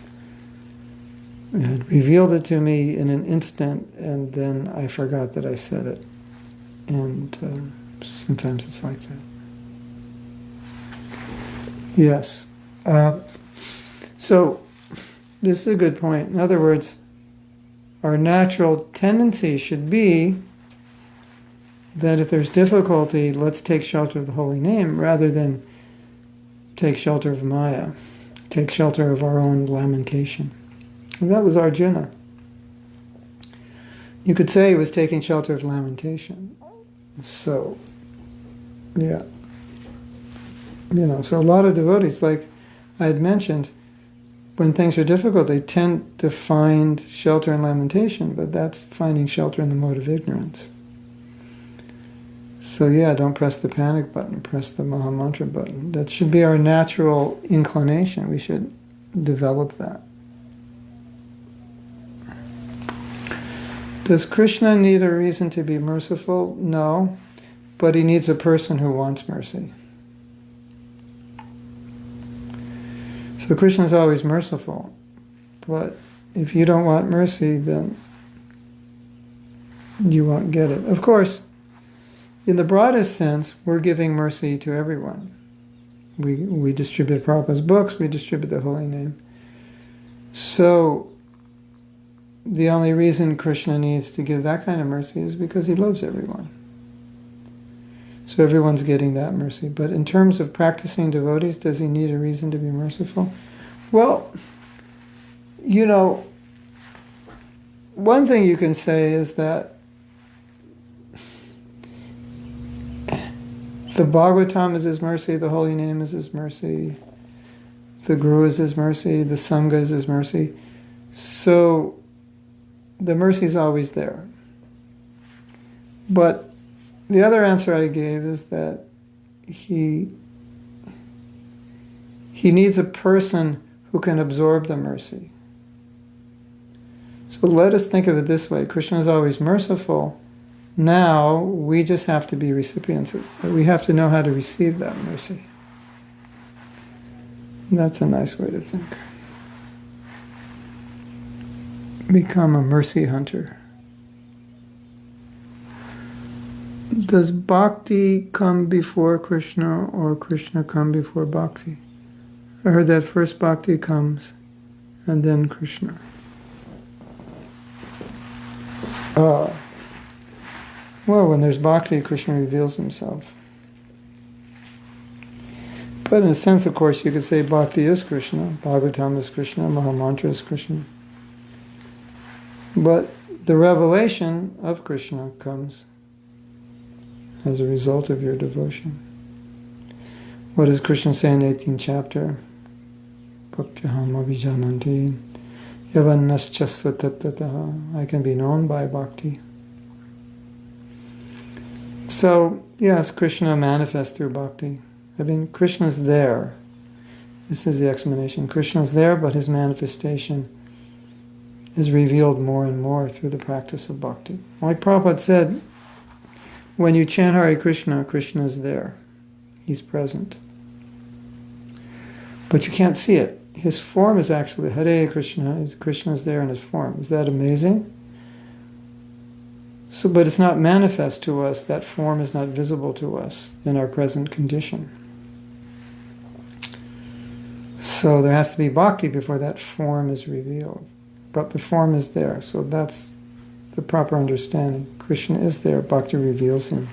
had revealed it to me in an instant, and then I forgot that I said it. And sometimes it's like that. Yes. So, this is a good point. In other words, our natural tendency should be that if there's difficulty, let's take shelter of the holy name, rather than take shelter of Maya, take shelter of our own lamentation. And that was Arjuna. You could say he was taking shelter of lamentation. So, yeah. So a lot of devotees, like I had mentioned, when things are difficult, they tend to find shelter in lamentation, but that's finding shelter in the mode of ignorance. So yeah, don't press the panic button, press the Mahamantra button. That should be our natural inclination. We should develop that. Does Krishna need a reason to be merciful? No, but he needs a person who wants mercy. So Krishna is always merciful, but if you don't want mercy, then you won't get it. Of course, in the broadest sense, we're giving mercy to everyone. We distribute Prabhupada's books, we distribute the holy name. So the only reason Krishna needs to give that kind of mercy is because he loves everyone. So everyone's getting that mercy. But in terms of practicing devotees, does he need a reason to be merciful? Well, one thing you can say is that the Bhagavatam is his mercy, the holy name is his mercy, the Guru is his mercy, the Sangha is his mercy. So the mercy is always there. But the other answer I gave is that he needs a person who can absorb the mercy. So let us think of it this way. Krishna is always merciful. Now we just have to be recipients. We have to know how to receive that mercy. And that's a nice way to think. Become a mercy hunter. Does bhakti come before Krishna or Krishna come before bhakti? I heard that first bhakti comes and then Krishna. Well, when there's bhakti, Krishna reveals himself. But in a sense, of course, you could say bhakti is Krishna, Bhagavatam is Krishna, Mahamantra is Krishna. But the revelation of Krishna comes as a result of your devotion. What does Krishna say in the 18th chapter? Bhaktiham abhijananti yavannaschasvatataha. I can be known by bhakti. So, yes, Krishna manifests through bhakti. I mean, Krishna's there. This is the explanation. Krishna's there, but his manifestation is revealed more and more through the practice of bhakti. Like Prabhupada said, when you chant Hare Krishna, Krishna is there. He's present. But you can't see it. His form is actually Hare Krishna. Krishna is there in his form. Is that amazing? So, but it's not manifest to us. That form is not visible to us in our present condition. So there has to be bhakti before that form is revealed. But the form is there. So that's the proper understanding. Krishna is there. Bhakti reveals him.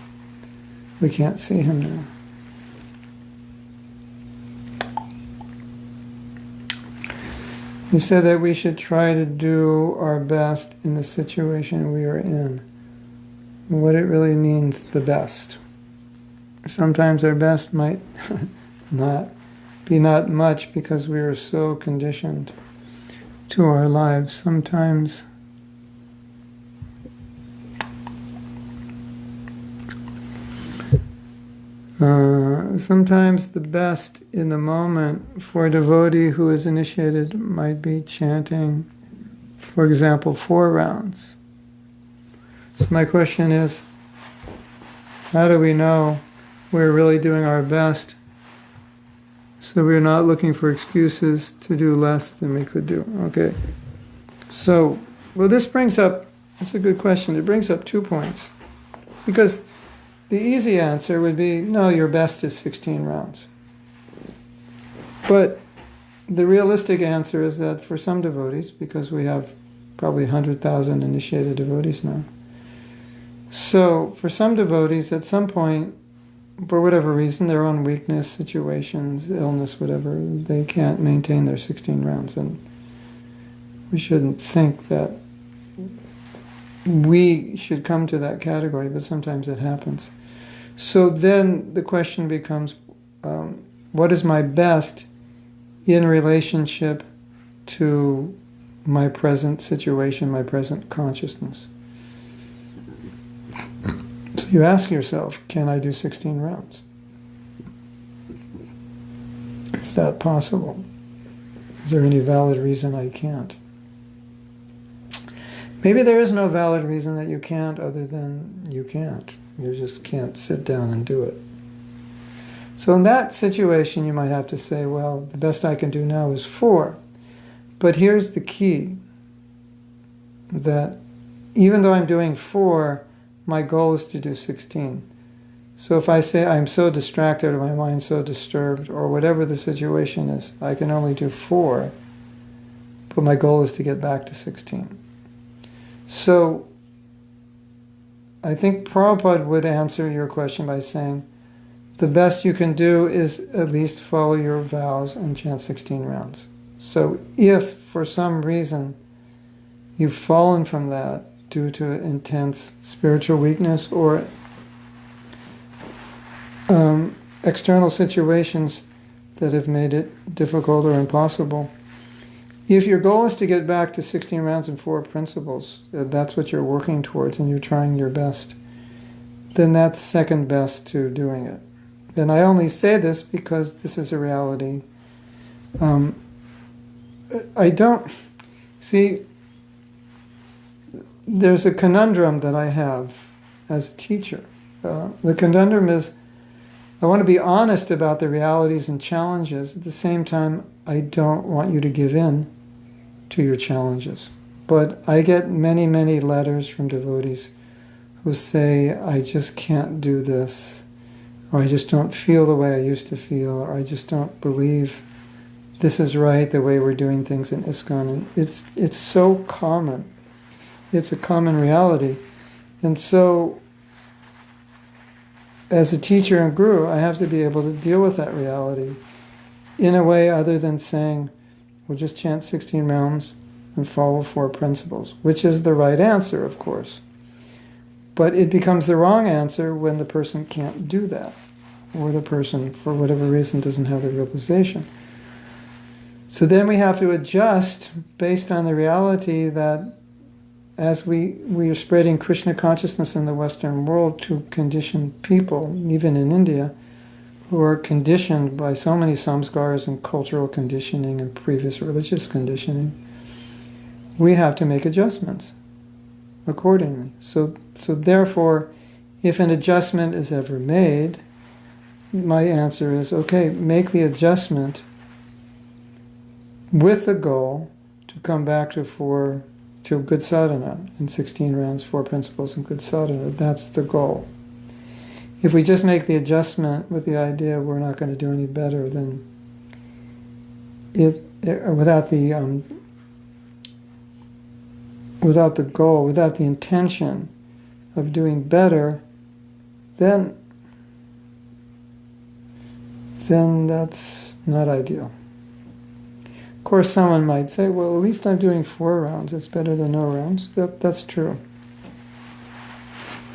We can't see him now. You said that we should try to do our best in the situation we are in. What it really means, the best. Sometimes our best might not be not much because we are so conditioned to our lives. Sometimes the best in the moment for a devotee who is initiated might be chanting, for example, 4 rounds. So my question is, how do we know we're really doing our best so we're not looking for excuses to do less than we could do? Okay. So, well, this brings up, that's a good question. It brings up 2 points. Because the easy answer would be, no, your best is 16 rounds. But the realistic answer is that for some devotees, because we have probably 100,000 initiated devotees now, so for some devotees, at some point, for whatever reason, their own weakness, situations, illness, whatever, they can't maintain their 16 rounds. And we shouldn't think that we should come to that category, but sometimes it happens. So then the question becomes, what is my best in relationship to my present situation, my present consciousness? So you ask yourself, can I do 16 rounds? Is that possible? Is there any valid reason I can't? Maybe there is no valid reason that you can't other than you can't. You just can't sit down and do it. So in that situation, you might have to say, well, the best I can do now is 4. But here's the key, that even though I'm doing 4, my goal is to do 16. So if I say I'm so distracted or my mind's so disturbed or whatever the situation is, I can only do 4, but my goal is to get back to 16. So I think Prabhupada would answer your question by saying, the best you can do is at least follow your vows and chant 16 rounds. So if for some reason you've fallen from that due to intense spiritual weakness or external situations that have made it difficult or impossible, if your goal is to get back to 16 rounds and 4 principles, that's what you're working towards and you're trying your best, then that's second best to doing it. And I only say this because this is a reality. I don't see, there's a conundrum that I have as a teacher. The conundrum is, I want to be honest about the realities and challenges. At the same time, I don't want you to give in to your challenges. But I get many, many letters from devotees who say, I just can't do this, or I just don't feel the way I used to feel, or I just don't believe this is right, the way we're doing things in ISKCON. And it's so common. It's a common reality. And so, as a teacher and guru, I have to be able to deal with that reality in a way other than saying, we'll just chant 16 rounds and follow 4 principles, which is the right answer, of course. But it becomes the wrong answer when the person can't do that. or the person, for whatever reason, doesn't have the realization. So then we have to adjust based on the reality that as we are spreading Krishna consciousness in the Western world to conditioned people, even in India, who are conditioned by so many samskars and cultural conditioning and previous religious conditioning, we have to make adjustments accordingly. So therefore, if an adjustment is ever made, my answer is, okay, make the adjustment with the goal to come back to good sadhana in 16 rounds, 4 principles in good sadhana. That's the goal. If we just make the adjustment with the idea we're not going to do any better, then without the goal, without the intention of doing better, then that's not ideal. Of course, someone might say, well, at least I'm doing 4 rounds. It's better than no rounds. That's true.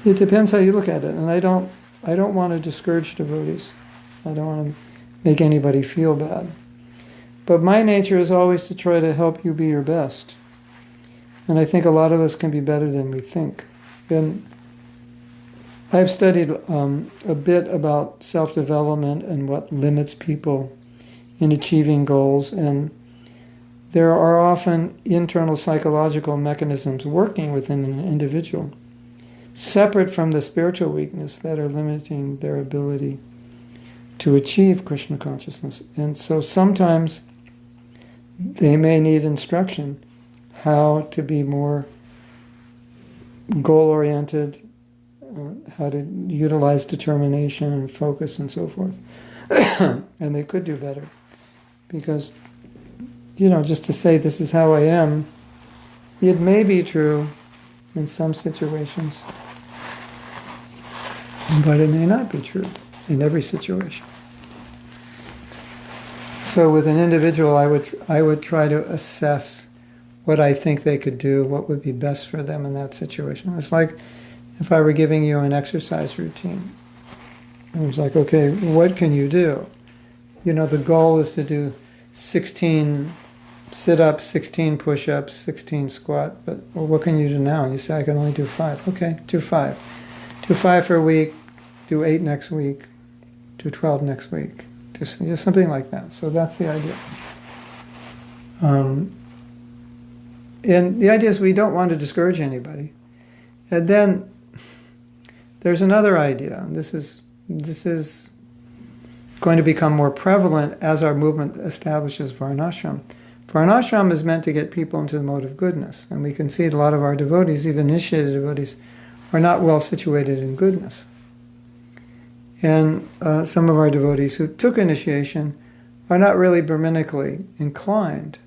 It depends how you look at it. And I don't want to discourage devotees. I don't want to make anybody feel bad. But my nature is always to try to help you be your best. And I think a lot of us can be better than we think. And I've studied a bit about self-development and what limits people in achieving goals. And there are often internal psychological mechanisms working within an individual, separate from the spiritual weakness, that are limiting their ability to achieve Krishna consciousness. And so sometimes they may need instruction how to be more goal-oriented, how to utilize determination and focus and so forth. And they could do better. Because, just to say this is how I am, it may be true in some situations, but it may not be true in every situation. So with an individual, I would try to assess what I think they could do, what would be best for them in that situation. It's like if I were giving you an exercise routine. And it's like, okay, what can you do? The goal is to do 16 sit-ups, 16 push-ups, 16 squat, but what can you do now? And you say, I can only do 5. Okay, do 5. Do 5 for a week, do 8 next week, do 12 next week. Just something like that. So that's the idea. And the idea is we don't want to discourage anybody. And then there's another idea. And this is going to become more prevalent as our movement establishes Varnashram. Varnashram is meant to get people into the mode of goodness. And we can see a lot of our devotees, even initiated devotees, are not well situated in goodness. And some of our devotees who took initiation are not really Brahmanically inclined,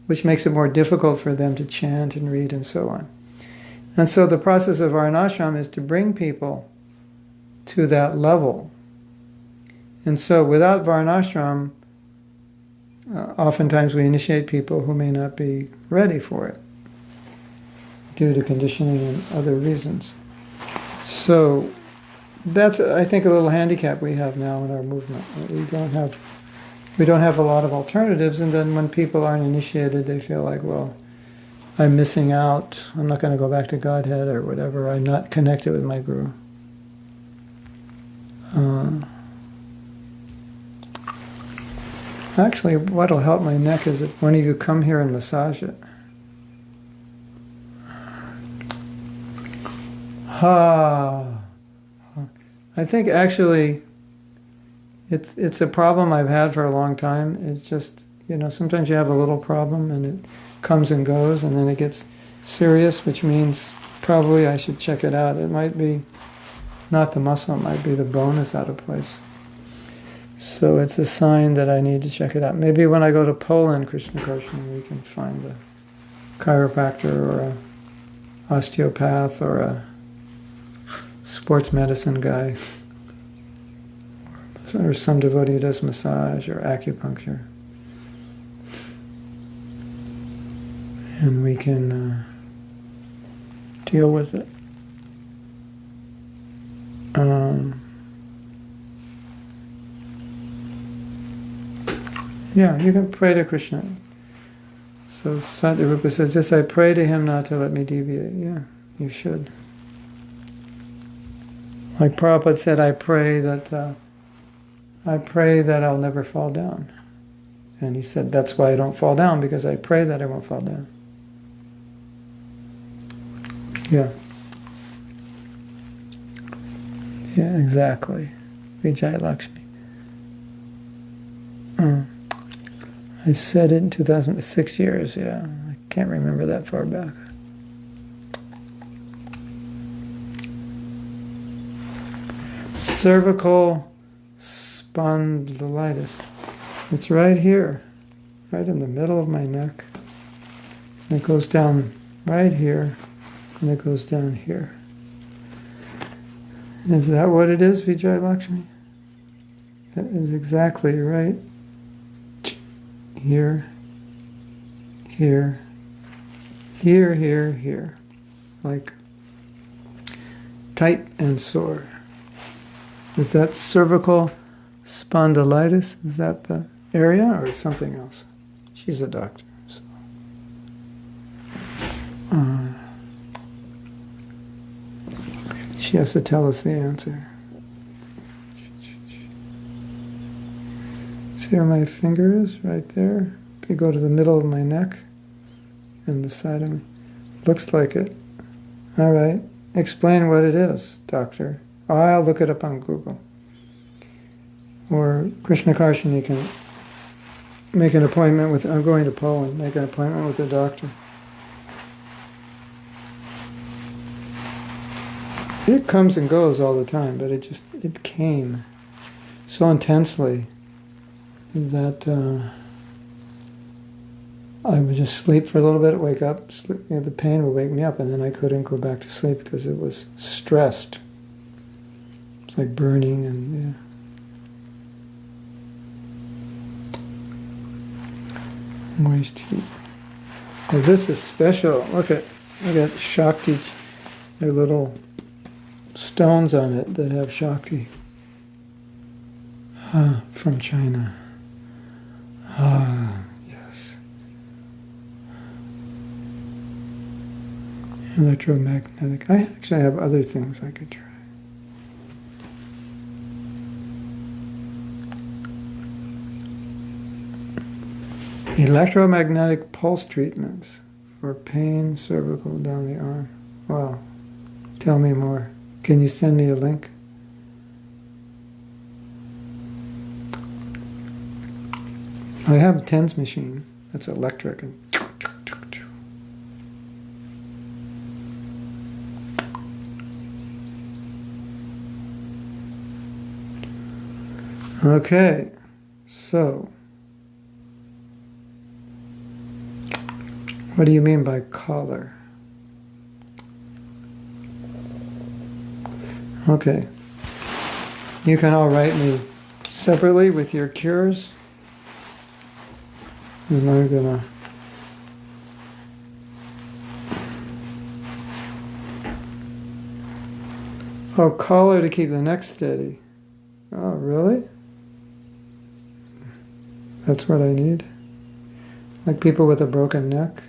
which makes it more difficult for them to chant and read and so on. And so the process of Varnashram is to bring people to that level. And so without Varnashram, oftentimes we initiate people who may not be ready for it due to conditioning and other reasons. So that's, I think, a little handicap we have now in our movement. We don't have a lot of alternatives, and then when people aren't initiated, they feel like, well, I'm missing out. I'm not going to go back to Godhead or whatever. I'm not connected with my Guru. Actually, what'll help my neck is if one of you come here and massage it. I think actually it's a problem I've had for a long time. It's just, sometimes you have a little problem and it comes and goes and then it gets serious, which means probably I should check it out. It might be not the muscle, it might be the bone is out of place. So it's a sign that I need to check it out. Maybe when I go to Poland, Krishna, we can find a chiropractor or a osteopath or a sports medicine guy, or some devotee who does massage or acupuncture. And we can deal with it. Yeah, you can pray to Krishna. So Sadhyarupa says, yes, I pray to him not to let me deviate. Yeah, you should. Like Prabhupada said, I pray that I'll never fall down. And he said, that's why I don't fall down, because I pray that I won't fall down. Yeah. Yeah, exactly. Vijay Lakshmi. I said it in 2006 years, yeah. I can't remember that far back. Cervical spondylitis. It's right here, right in the middle of my neck. And it goes down right here, and it goes down here. Is that what it is, Vijay Lakshmi? That is exactly right. Here, here, here, here, here. Like tight and sore. Is that cervical spondylitis? Is that the area or something else? She's a doctor. So. She has to tell us the answer. See where my finger is? Right there. You go to the middle of my neck and the side of me. Looks like it. All right. Explain what it is, doctor. Oh, I'll look it up on Google. Or Krishna Karshini can make an appointment with, I'm going to Poland, make an appointment with a doctor. It comes and goes all the time, but it came so intensely that I would just sleep for a little bit, wake up, sleep, the pain would wake me up, and then I couldn't go back to sleep because it was stressed. It's like burning and moist heat. Now this is special. Look at Shakti. There are little stones on it that have Shakti. From China. Yes. Electromagnetic. I actually have other things I could try. Electromagnetic pulse treatments for pain, cervical, down the arm. Wow. Tell me more. Can you send me a link? I have a TENS machine. That's electric. And okay, so what do you mean by collar? Okay, you can all write me separately with your cures. And I'm gonna collar to keep the neck steady. Oh, really? That's what I need? Like people with a broken neck?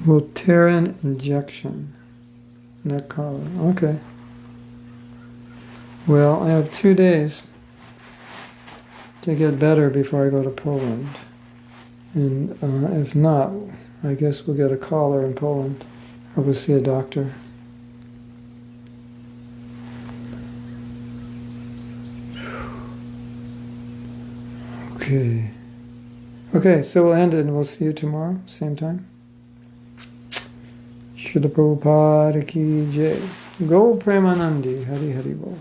Voltaren injection. Neck collar. Okay. Well, I have 2 days to get better before I go to Poland. And if not, I guess we'll get a collar in Poland or we'll see a doctor. Okay. Okay, so we'll end it and we'll see you tomorrow, same time. Srila Prabhupada ki jai. Go Premanandi. Hari Hari Bol.